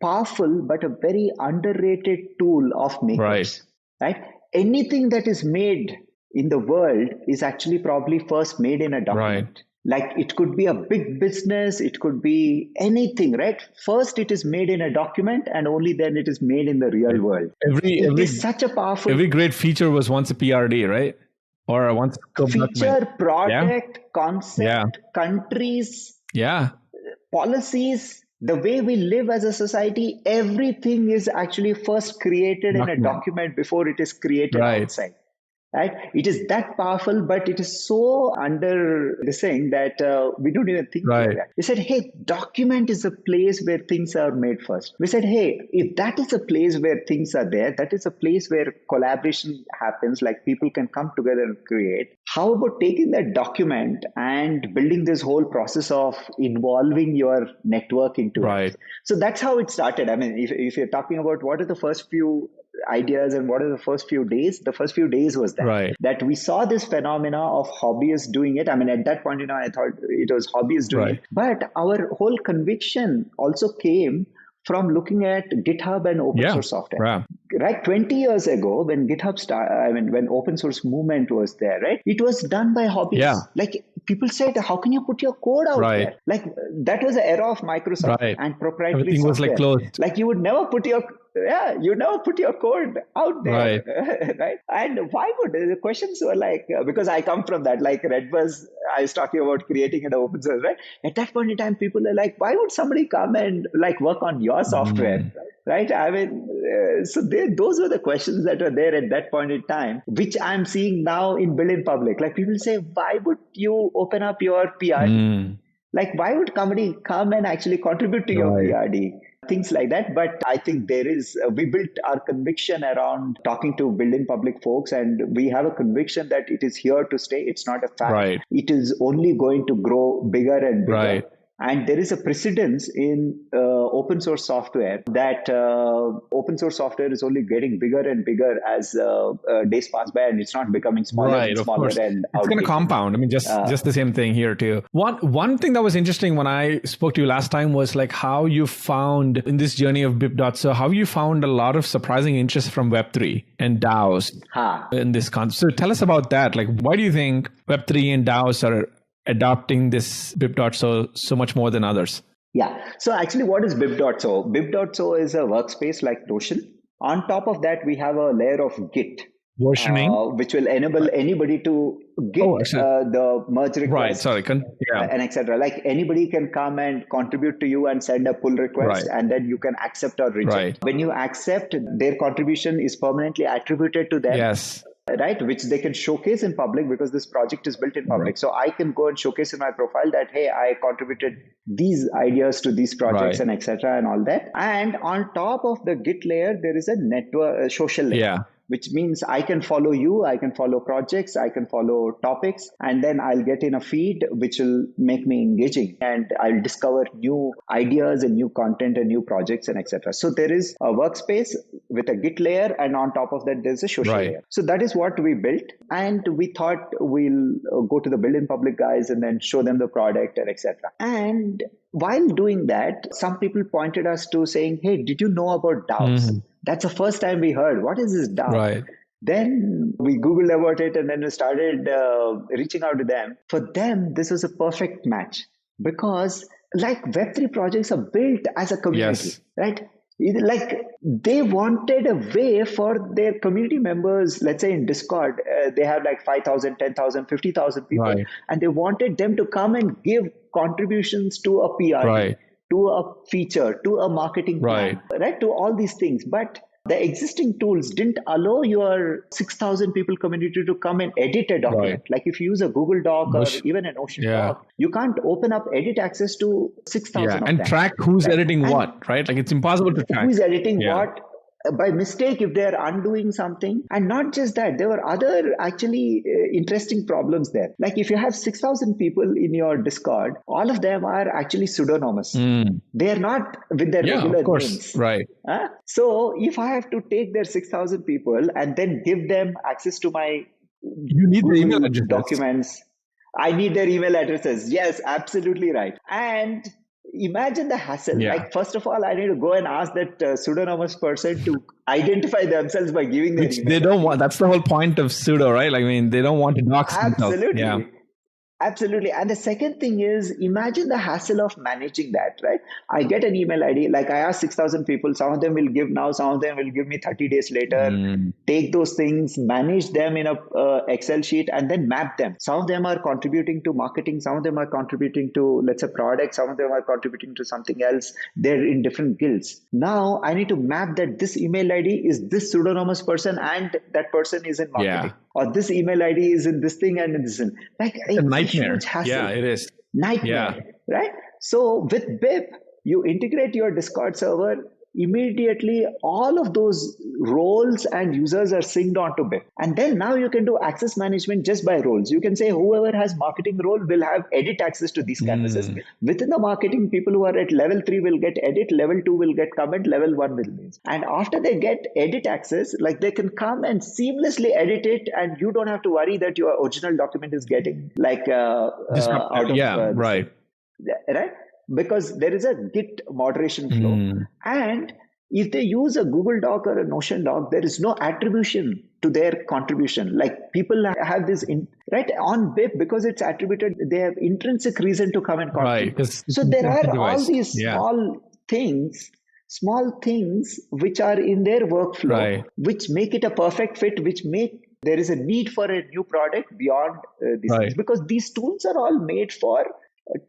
powerful but a very underrated tool of makers. Right? Anything that is made in the world is actually probably first made in a document. Right. Like it could be a big business, it could be anything, right? First, it is made in a document, and only then it is made in the real world. It is such a powerful. Every great feature was once a PRD, right? Or once a feature, product, concept, countries, policies, the way we live as a society, everything is actually first created in a document before it is created outside. Right? It is that powerful, but it is so under the saying that we don't even think like that. We said, hey, document is a place where things are made first. We said, hey, if that is a place where things are there, that is a place where collaboration happens, like people can come together and create. How about taking that document and building this whole process of involving your network into it? So that's how it started. I mean, if you're talking about what are the first few ideas and what are the first few days was that we saw this phenomena of hobbyists doing it. I mean, at that point, I thought it was hobbyists doing it, but our whole conviction also came from looking at GitHub and open source software. Right, 20 years ago, when GitHub started, when open source movement was there, right, it was done by hobbyists. Like people said, how can you put your code out there? Like that was the era of Microsoft and proprietary Everything software. was like closed. Like you would never put your code out there, right? And why would the questions were like, because I come from that, like Redbus, I was talking about creating an open source, right? At that point in time, people are like, why would somebody come and like work on your software, right? I mean, so those were the questions that were there at that point in time, which I'm seeing now in Build in Public. Like people say, why would you open up your PRD? Like, why would somebody come and actually contribute to your PRD? Things like that. But I think we built our conviction around talking to Build in Public folks, and we have a conviction that it is here to stay. It's not a fact. It is only going to grow bigger and bigger. And there is a precedence in open source software that open source software is only getting bigger and bigger as days pass by, and it's not becoming smaller and smaller. And it's going to compound. I mean, just the same thing here too. One thing that was interesting when I spoke to you last time was like how you found in this journey of Bip.so, how you found a lot of surprising interest from Web3 and DAOs in this concept. So tell us about that. Like, why do you think Web3 and DAOs are adopting this Bip.so so much more than others? Yeah. So actually, what is Bip.so? Bip.so is a workspace like Notion. On top of that, we have a layer of Git. Versioning. Which will enable anybody to get the merge request and etc. Like anybody can come and contribute to you and send a pull request, and then you can accept or reject. When you accept, their contribution is permanently attributed to them. Right, which they can showcase in public because this project is built in public. So I can go and showcase in my profile that, hey, I contributed these ideas to these projects and etc. and all that. And on top of the Git layer, there is a network, social layer. Which means I can follow you, I can follow projects, I can follow topics, and then I'll get in a feed which will make me engaging, and I'll discover new ideas and new content and new projects and etc. So there is a workspace with a Git layer, and on top of that, there's a social layer. So that is what we built, and we thought we'll go to the Build in Public guys and then show them the product and etc. And while doing that, some people pointed us to saying, hey, did you know about DAOs? That's the first time we heard, what is this DAO? Then we Googled about it, and then we started reaching out to them. For them, this was a perfect match because like Web3 projects are built as a community, right? Like they wanted a way for their community members, let's say in Discord, they have like 5,000, 10,000, 50,000 people, and they wanted them to come and give contributions to a PR, to a feature, to a marketing plan, right? To all these things. But the existing tools didn't allow your 6,000 people community to come and edit a document. Like if you use a Google Doc or even an Notion Doc, you can't open up edit access to 6,000 of and them. Track who's editing what, right? Like it's impossible to track. Who's editing what? By mistake, if they're undoing something. And not just that, there were other actually interesting problems there. Like if you have 6,000 people in your Discord, all of them are actually pseudonymous. They are not with their regular names. So if I have to take their 6,000 people and then give them access to my email documents, I need their email addresses. Yes, absolutely right. And imagine the hassle. Yeah. Like, first of all, I need to go and ask that pseudonymous person to identify themselves by giving their Which email. they don't want. That's the whole point of pseudo, right? Like, I mean, they don't want to dox themselves. Yeah. Absolutely. Absolutely. And the second thing is, imagine the hassle of managing that, right? I get an email ID, like I asked 6,000 people, some of them will give now, some of them will give me 30 days later. Take those things, manage them in a Excel sheet, and then map them. Some of them are contributing to marketing, some of them are contributing to, let's say, product, some of them are contributing to something else. They're in different guilds. Now I need to map that this email ID is this pseudonymous person and that person is in marketing. Yeah. Or this email ID is in this thing and in this thing. Like, It's a nightmare. huge hassle. Yeah, it is. Nightmare, right? So with Bip, you integrate your Discord server. Immediately, all of those roles and users are synced onto Bip. And then now you can do access management just by roles. You can say whoever has marketing role will have edit access to these canvases. Within the marketing, people who are at level 3 will get edit, level 2 will get comment, level 1 will leave. And after they get edit access, like they can come and seamlessly edit it, and you don't have to worry that your original document is getting like out of right. Right? Because there is a Git moderation flow. And if they use a Google Doc or a Notion Doc, there is no attribution to their contribution. Like, people have this, right, on Bip, because it's attributed, they have intrinsic reason to come and contribute. Right. So there are all these small things which are in their workflow, which make it a perfect fit, which make there is a need for a new product beyond these things, because these tools are all made for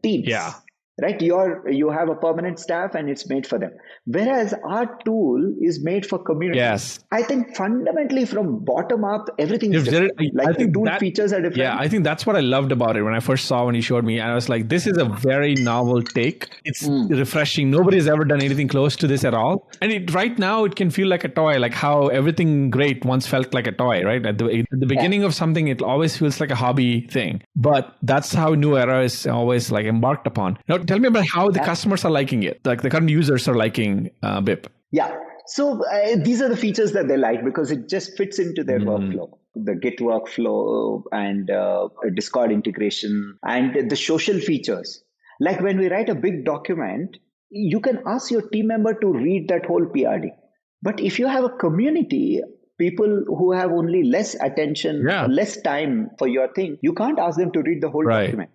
teams. Yeah. Right? You have a permanent staff and it's made for them. Whereas our tool is made for community. Yes. I think fundamentally from bottom up, everything is different. Like, I think the tool features are different. Yeah, I think that's what I loved about it when I first saw when you showed me. And I was like, this is a very novel take. It's refreshing. Nobody's ever done anything close to this at all. And right now it can feel like a toy, like how everything great once felt like a toy, right? At the beginning of something, it always feels like a hobby thing. But that's how New Era is always like embarked upon. Now, tell me about how the customers are liking it, like the current users are liking Bip. Yeah. So these are the features that they like because it just fits into their workflow. The Git workflow and Discord integration and the social features. Like when we write a big document, you can ask your team member to read that whole PRD. But if you have a community, people who have only less attention, less time for your thing, you can't ask them to read the whole document.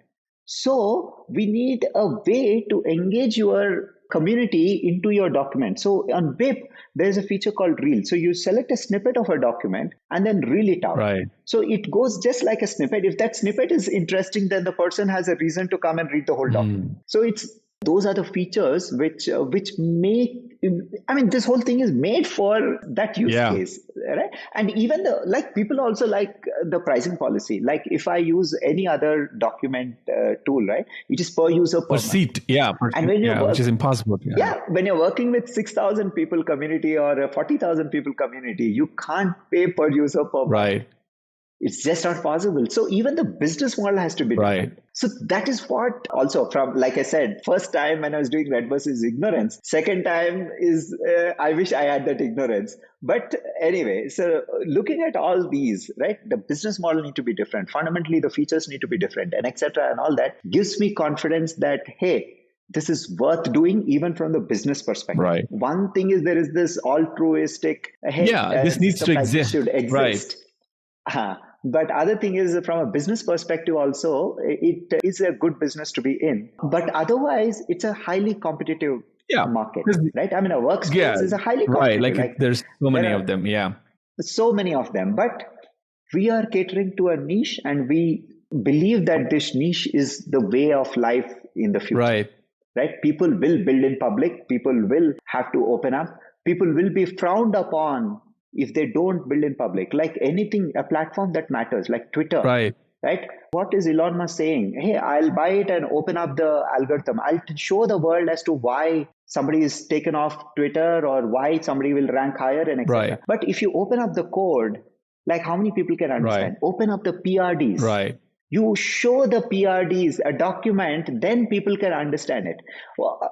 So we need a way to engage your community into your document. So on Bip, there's a feature called Reel. So you select a snippet of a document and then reel it out. Right. So it goes just like a snippet. If that snippet is interesting, then the person has a reason to come and read the whole document. So those are the features which make, I mean, this whole thing is made for that use case, right? And even people also like the pricing policy. Like if I use any other document tool, right, it is per user per seat, and when you which is impossible. When you're working with 6,000 people community or a 40,000 people community, you can't pay per user per month. Right. It's just not possible. So even the business model has to be different. So that is what also from, like I said, first time when I was doing Redbus is ignorance. Second time is, I wish I had that ignorance. But anyway, so looking at all these, right, the business model need to be different. Fundamentally, the features need to be different and etc. And all that gives me confidence that, hey, this is worth doing even from the business perspective. Right. One thing is there is this altruistic, hey, this needs to exist. Should exist. Right. But other thing is from a business perspective also, it is a good business to be in. But otherwise, it's a highly competitive market, right? I mean, a workspace is a highly competitive. Right, like there's so many of them, So many of them. But we are catering to a niche and we believe that this niche is the way of life in the future. Right? People will build in public. People will have to open up. People will be frowned upon if they don't build in public, like anything, a platform that matters, like Twitter, right? What is Elon Musk saying? Hey, I'll buy it and open up the algorithm. I'll show the world as to why somebody is taken off Twitter or why somebody will rank higher and etc. But if you open up the code, like how many people can understand? Open up the PRDs. You show the PRDs, a document, then people can understand it.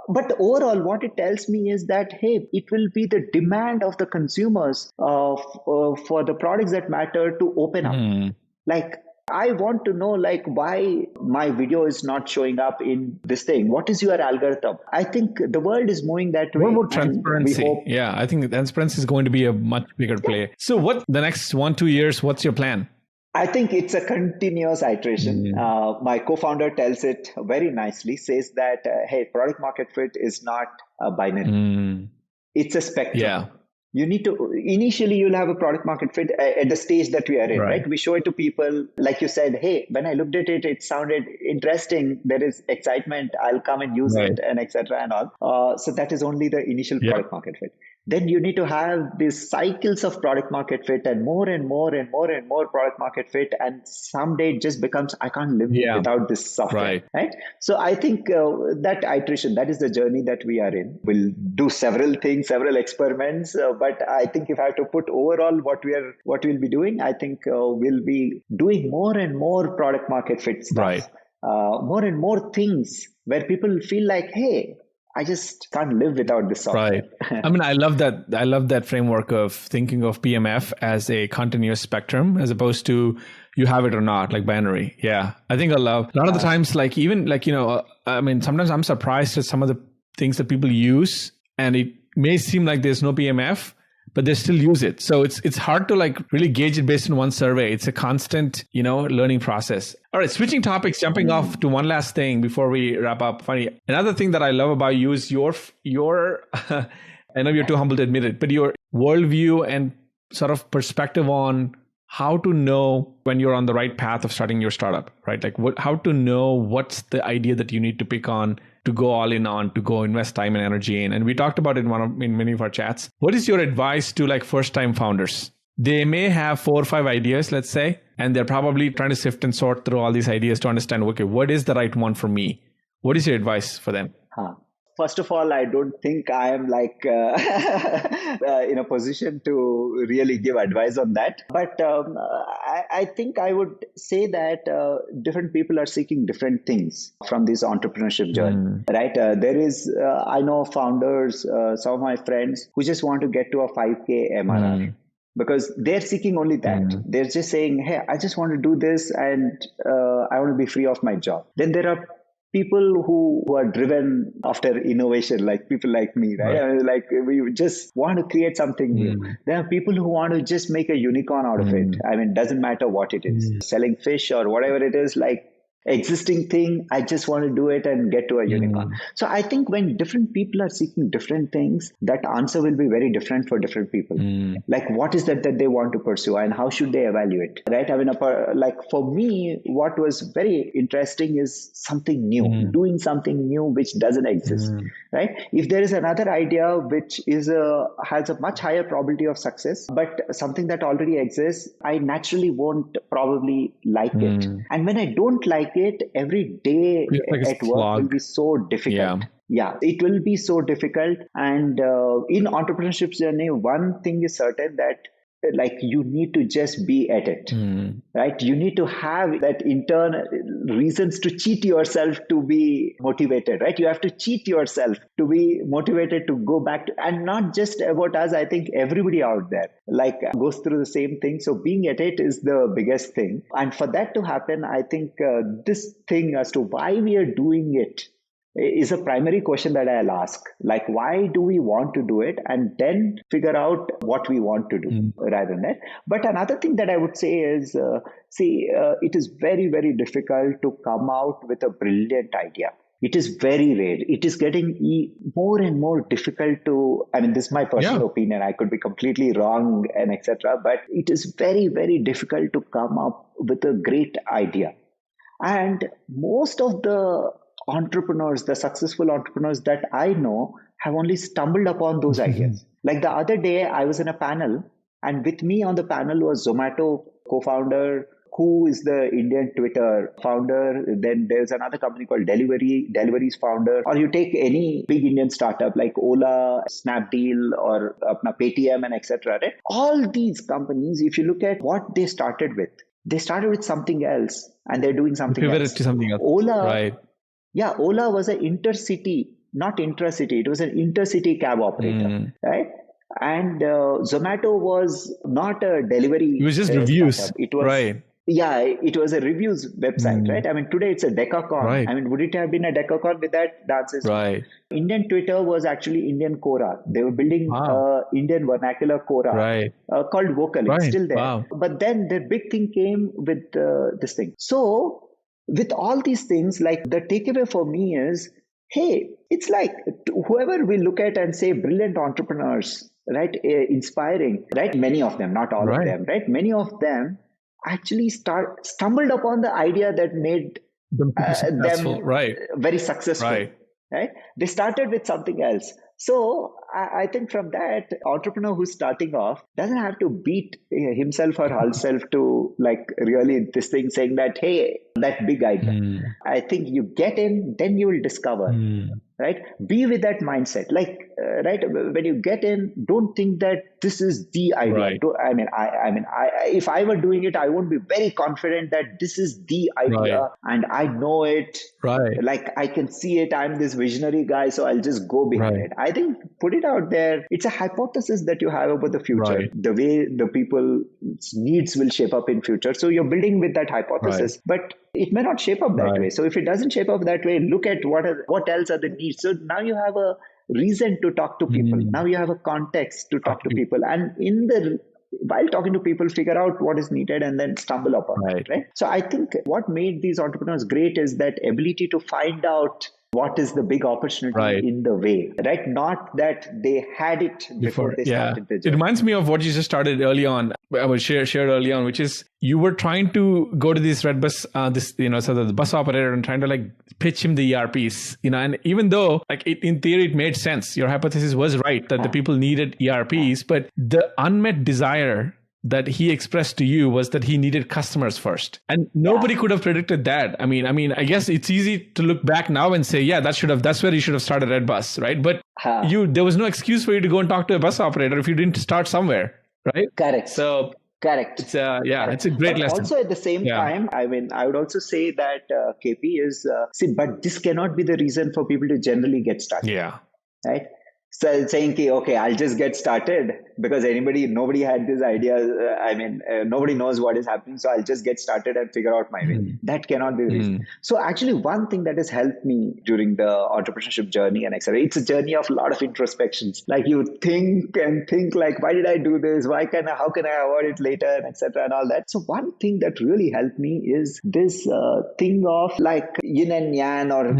But overall, what it tells me is that, hey, it will be the demand of the consumers for the products that matter to open up. Like I want to know like why my video is not showing up in this thing. What is your algorithm? I think the world is moving that way. What about and transparency? we hope. Yeah, I think transparency is going to be a much bigger play. So what the next 1-2 years, what's your plan? I think it's a continuous iteration. My co-founder tells it very nicely, says that, hey, product market fit is not a binary. It's a spectrum. Yeah. You need to, initially you'll have a product market fit at the stage that we are in, right? We show it to people. Like you said, hey, when I looked at it, it sounded interesting. There is excitement. I'll come and use it and etc. and all. So that is only the initial product market fit. Then you need to have these cycles of product market fit and more product market fit. And someday it just becomes, I can't live without this software. Right? So I think that iteration, that is the journey that we are in. We'll do several things, several experiments. But I think if I have to put overall what we'll be doing, I think we'll be doing more and more product market fit stuff. More and more things where people feel like, hey, I just can't live without this software. I mean, I love that framework of thinking of PMF as a continuous spectrum as opposed to you have it or not, like binary. Yeah. I think a lot of the times, like even like, I mean, sometimes I'm surprised at some of the things that people use and it may seem like there's no PMF, but they still use it. So it's hard to like really gauge it based on one survey. It's a constant, learning process. All right, switching topics, jumping off to one last thing before we wrap up. Funny, another thing that I love about you is your I know you're too humble to admit it, but your worldview and sort of perspective on how to know when you're on the right path of starting your startup, right? Like how to know what's the idea that you need to pick on, to go all in on, to go invest time and energy in. And we talked about it in many of our chats. What is your advice to like first time founders? They may have 4 or 5 ideas, let's say, and they're probably trying to sift and sort through all these ideas to understand, okay, what is the right one for me? What is your advice for them? First of all, I don't think I am like in a position to really give advice on that. But I think I would say that different people are seeking different things from this entrepreneurship journey, right? There is, I know founders, some of my friends who just want to get to a 5K MRR. Because they're seeking only that. They're just saying, hey, I just want to do this and I want to be free of my job. Then there are people who are driven after innovation, like people like me, right? I mean, like we just want to create something new. There are people who want to just make a unicorn out of it. I mean, doesn't matter what it is, selling fish or whatever it is, like existing thing, I just want to do it and get to a unicorn. So I think when different people are seeking different things, that answer will be very different for different people. Like what is that they want to pursue and how should they evaluate, right? I mean, like for me, what was very interesting is something new, doing something new which doesn't exist, right? If there is another idea which is has a much higher probability of success, but something that already exists, I naturally won't probably like it. And when I don't like it, every day at work will be so difficult. Yeah, it will be so difficult. And in entrepreneurship journey, one thing is certain that like you need to just be at it, right? You need to have that internal reasons to cheat yourself to be motivated, right? You have to cheat yourself to be motivated to go back to, and not just about us. I think everybody out there like goes through the same thing. So being at it is the biggest thing. And for that to happen, I think this thing as to why we are doing it is a primary question that I'll ask. Like, why do we want to do it? And then figure out what we want to do rather than that. But another thing that I would say is, it is very, very difficult to come out with a brilliant idea. It is very rare. It is getting more and more difficult to, I mean, this is my personal opinion. I could be completely wrong and etc. But it is very, very difficult to come up with a great idea. And most of the entrepreneurs, the successful entrepreneurs that I know have only stumbled upon those ideas. Like the other day, I was in a panel and with me on the panel was Zomato co-founder, who is the Indian Twitter founder. Then there's another company called Delivery's founder. Or you take any big Indian startup like Ola, Snapdeal, or Paytm and etc. Right? All these companies, if you look at what they started with something else and they're doing something else. Pivoted to something else. Ola was an intercity, not intracity. It was an intercity cab operator, right? And Zomato was not a delivery. It was just reviews. Startup. It was, right. Yeah, it was a reviews website, right? I mean, today it's a Decacon. Right. I mean, would it have been a Decacon with that? The answer is no. Right. Indian Twitter was actually Indian Quora. They were building Wow. Indian vernacular Quora Right. called Vocal. It's Right. still there. Wow. But then the big thing came with this thing. So with all these things, like the takeaway for me is, hey, it's like whoever we look at and say brilliant entrepreneurs, right? Inspiring, right? Many of them, not all of Right. them, right? Many of them actually stumbled upon the idea that made Them successful. them Right. very successful. Right. They started with something else. So I think from that, entrepreneur who's starting off doesn't have to beat himself or herself to like really this thing saying that, hey, that big idea. I think you get in, then you will discover. Right? Be with that mindset. Like, right? When you get in, don't think that this is the idea. Right. If I were doing it, I won't be very confident that this is the idea Right. and I know it. Right. Like I can see it. I'm this visionary guy, so I'll just go behind Right. it. I think put it out there. It's a hypothesis that you have about the future, Right. the way the people's needs will shape up in future. So you're building with that hypothesis, but it may not shape up that Right. way. So if it doesn't shape up that way, look at what else are the needs. So now you have a reason to talk to people. Now you have a context to talk to people, and while talking to people, figure out what is needed and then stumble upon it. Right. So I think what made these entrepreneurs great is that ability to find out what is the big opportunity in the way, right? Not that they had it before they started the It journey. reminds me of what you just started early on. I was shared early on, which is you were trying to go to this Redbus, so the bus operator and trying to like pitch him the ERPs, and even though like in theory it made sense, your hypothesis was right that the people needed ERPs, but the unmet desire that he expressed to you was that he needed customers first. And nobody could have predicted that. I mean, I guess it's easy to look back now and say, yeah, that's where you should have started Redbus, right? But there was no excuse for you to go and talk to a bus operator if you didn't start somewhere, right? Correct. So correct. It's it's a great lesson. Also at the same time, I would also say that KP is, but this cannot be the reason for people to generally get started. Yeah. Right? So saying, okay, I'll just get started because nobody had this idea. Nobody knows what is happening. So I'll just get started and figure out my way. That cannot be the reason. So actually one thing that has helped me during the entrepreneurship journey and etc. It's a journey of a lot of introspections. Like you think like, why did I do this? How can I avoid it later? And etc. and all that. So one thing that really helped me is this thing of like yin and yang, or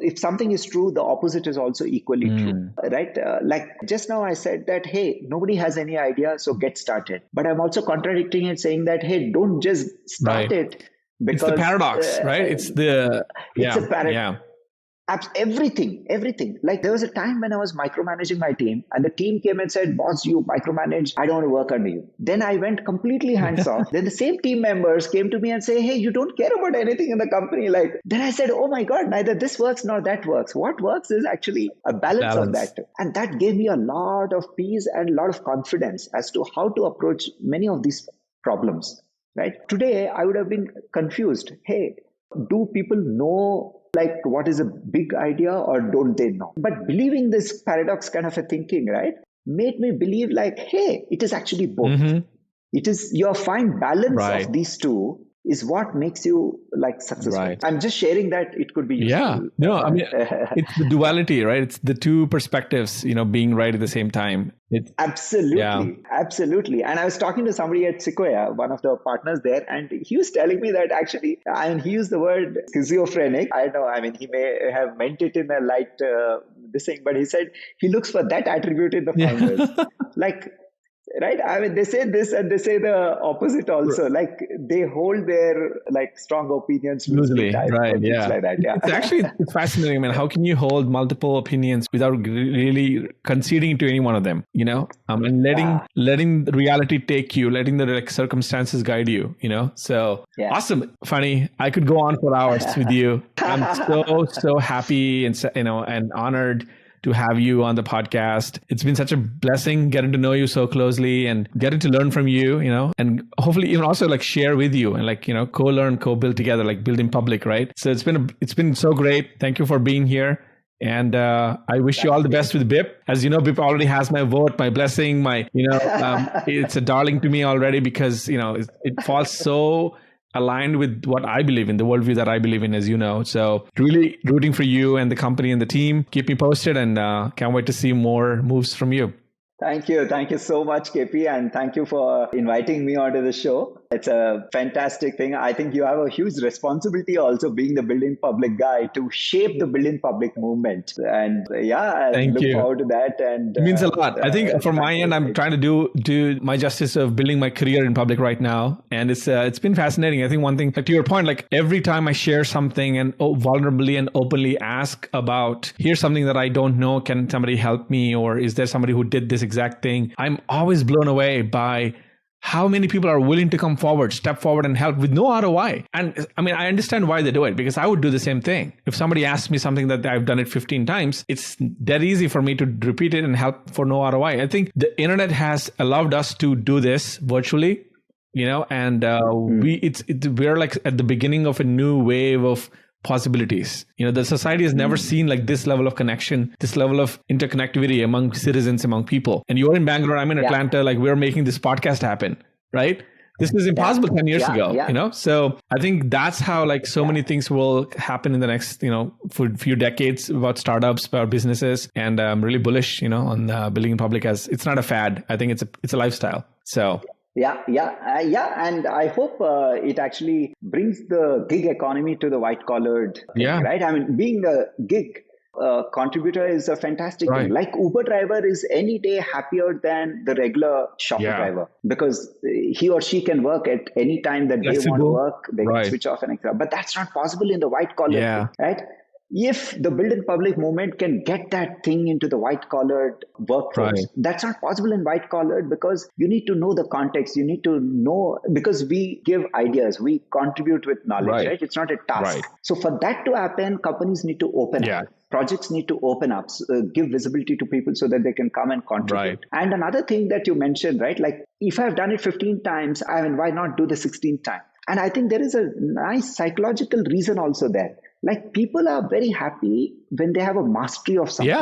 if something is true, the opposite is also equally true. Right? Like just now I said that, hey, nobody has any idea, so get started. But I'm also contradicting it, saying that, hey, don't just start it. Because, it's the paradox, right? It's a paradox. Yeah. Everything. Like there was a time when I was micromanaging my team and the team came and said, boss, you micromanage. I don't want to work under you. Then I went completely hands off. Then the same team members came to me and say, hey, you don't care about anything in the company. Like then I said, oh my God, neither this works nor that works. What works is actually a balance of that. And that gave me a lot of peace and a lot of confidence as to how to approach many of these problems. Right? Today, I would have been confused. Hey, do people know like what is a big idea or don't they know? But believing this paradox kind of a thinking, right, made me believe like, hey, it is actually both. It is your fine balance of these two is what makes you like successful. Right. I'm just sharing that it could be useful. Yeah. No, I mean, it's the duality, right? It's the two perspectives, being right at the same time. Absolutely. And I was talking to somebody at Sequoia, one of the partners there, and he was telling me that actually, he used the word schizophrenic. I know, he may have meant it in a light, this thing, but he said he looks for that attribute in the founders. Like, right? They say this and they say the opposite also. Like they hold their like strong opinions loosely, right? Yeah, like that. Yeah. It's fascinating. How can you hold multiple opinions without really conceding to any one of them? And letting the reality take you, letting the circumstances guide you. So awesome, Phani. I could go on for hours with you. I'm so happy and honored to have you on the podcast. It's been such a blessing getting to know you so closely and getting to learn from you, and hopefully even also like share with you and co-learn, co-build together, like build in public, right? So it's been so great. Thank you for being here. And I wish you all the best with Bip. As you know, Bip already has my vote, my blessing, it's a darling to me already because, it falls so aligned with what I believe in, the worldview that I believe in, as you know. So really rooting for you and the company and the team. Keep me posted and can't wait to see more moves from you. Thank you. Thank you so much, KP. And thank you for inviting me onto the show. It's a fantastic thing. I think you have a huge responsibility also being the Building Public guy to shape the Building Public movement. And I look forward to that. And it means a lot. I think from my end, I'm trying to do my justice of building my career in public right now. And it's been fascinating. I think one thing, like to your point, like every time I share something and vulnerably and openly ask about, here's something that I don't know, can somebody help me? Or is there somebody who did this exact thing? I'm always blown away by how many people are willing to come forward, step forward and help with no ROI. And I mean, I understand why they do it because I would do the same thing. If somebody asks me something that I've done it 15 times, it's that easy for me to repeat it and help for no ROI. I think the internet has allowed us to do this virtually, and we're like at the beginning of a new wave of possibilities. The society has never seen like this level of connection, this level of interconnectivity among citizens, among people. And you're in Bangalore, I'm in Atlanta, like we're making this podcast happen, right? This was impossible 10 years ago, So I think that's how like so many things will happen in the next, for a few decades about startups, about businesses. And I'm really bullish, on building public as it's not a fad. I think it's a lifestyle. So and I hope it actually brings the gig economy to the white collared thing, right? I mean, being a gig contributor is a fantastic thing. Like Uber driver is any day happier than the regular shopper driver because he or she can work at any time that they want to work. They can switch off and extra. But that's not possible in the white collar, right? If the Building Public movement can get that thing into the white-collared workforce, that's not possible in white-collared because you need to know the context. You need to know, because we give ideas, we contribute with knowledge, right? It's not a task. So for that to happen, companies need to open up. Projects need to open up, give visibility to people so that they can come and contribute. And another thing that you mentioned, right? Like if I've done it 15 times, I mean, why not do the 16th time? And I think there is a nice psychological reason also there. Like people are very happy when they have a mastery of something.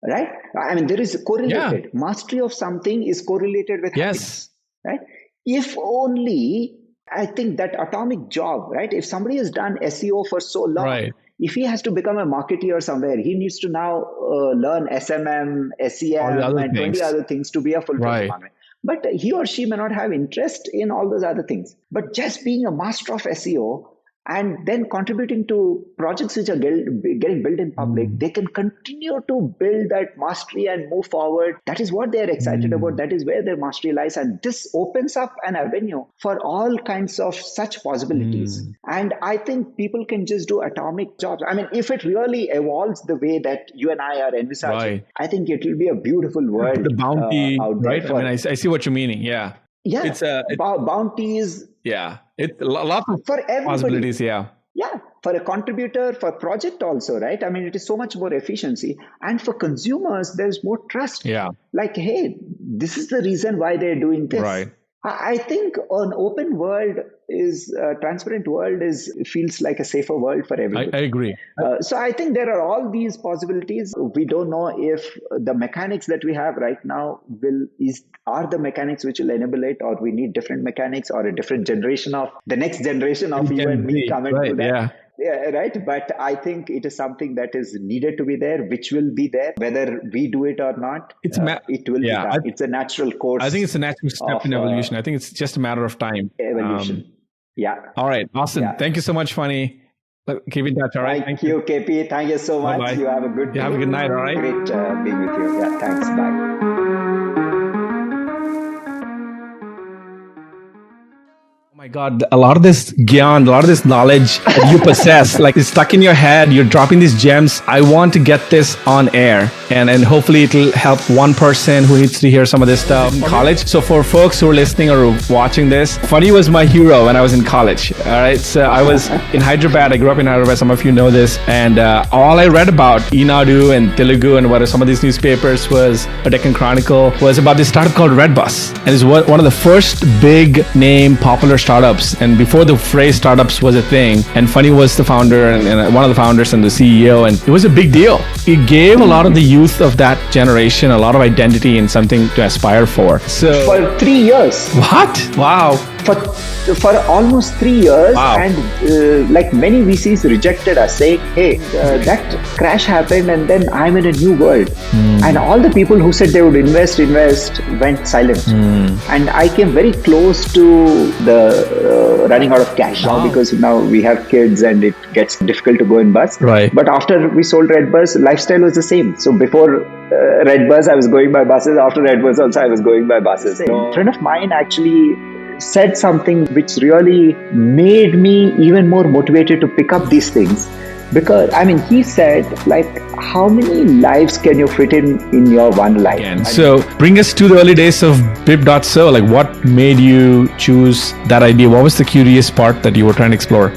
Right? I mean, there is correlated. Mastery of something is correlated with happiness. Right? If only, I think that atomic job, right? If somebody has done SEO for so long, if he has to become a marketeer somewhere, he needs to now learn SMM, SEM, and 20 other things to be a full-time marketer. But he or she may not have interest in all those other things. But just being a master of SEO and then contributing to projects which are getting built in public, they can continue to build that mastery and move forward. That is what they're excited about. That is where their mastery lies. And this opens up an avenue for all kinds of such possibilities. And I think people can just do atomic jobs. I mean, if it really evolves the way that you and I are envisaging, I think it will be a beautiful world. The bounty, out there. I mean, I see what you're meaning. It's bounties. It's a lot of possibilities. For a contributor, for project also, right? I mean, it is so much more efficiency. And for consumers, there's more trust. Like, hey, this is the reason why they're doing this. I think an open world transparent world feels like a safer world for everyone. I agree. So I think there are all these possibilities. We don't know if the mechanics that we have right now are the mechanics which will enable it, or we need different mechanics or a different generation of the next generation of you and me coming to that. But I think it is something that is needed to be there, which will be there, whether we do it or not. It will be done. It's a natural course. I think it's a natural step in evolution. I think it's just a matter of time. Evolution. All right. Awesome. Thank you so much, Phani. Keep in touch. All right. Thank you, KP. Thank you so much. Bye-bye. You have a good day. Have a good night. All right. Great being with you. Thanks. Bye. Oh my God, a lot of this gyan, a lot of this knowledge that you possess, like it's stuck in your head, you're dropping these gems. I want to get this on air and hopefully it'll help one person who needs to hear some of this stuff in college. So for folks who are listening or watching this, Phani was my hero when I was in college. All right. So I was in Hyderabad. I grew up in Hyderabad. Some of you know this. And all I read about Enadu and Telugu and what are some of these newspapers was a Deccan Chronicle was about this startup called Redbus. And it's one of the first big name popular startups startups. And before the phrase startups was a thing, and Phani was the founder and one of the founders and the CEO, and it was a big deal. It gave a lot of the youth of that generation a lot of identity and something to aspire for. So For 3 years. what? Wow. For almost 3 years, Wow. and like many VCs rejected us, saying, "Hey, that crash happened, and then I'm in a new world." And all the people who said they would invest went silent. And I came very close to the running out of cash now, because now we have kids and it gets difficult to go in bus. Right. But after we sold Redbus, lifestyle was the same. So before Redbus, I was going by buses. After Redbus, also I was going by buses. A friend of mine actually said something which really made me even more motivated to pick up these things. Because, I mean, he said, like, how many lives can you fit in your one life? And so bring us to the early days of Bip.so. Like, what made you choose that idea? What was the curious part that you were trying to explore?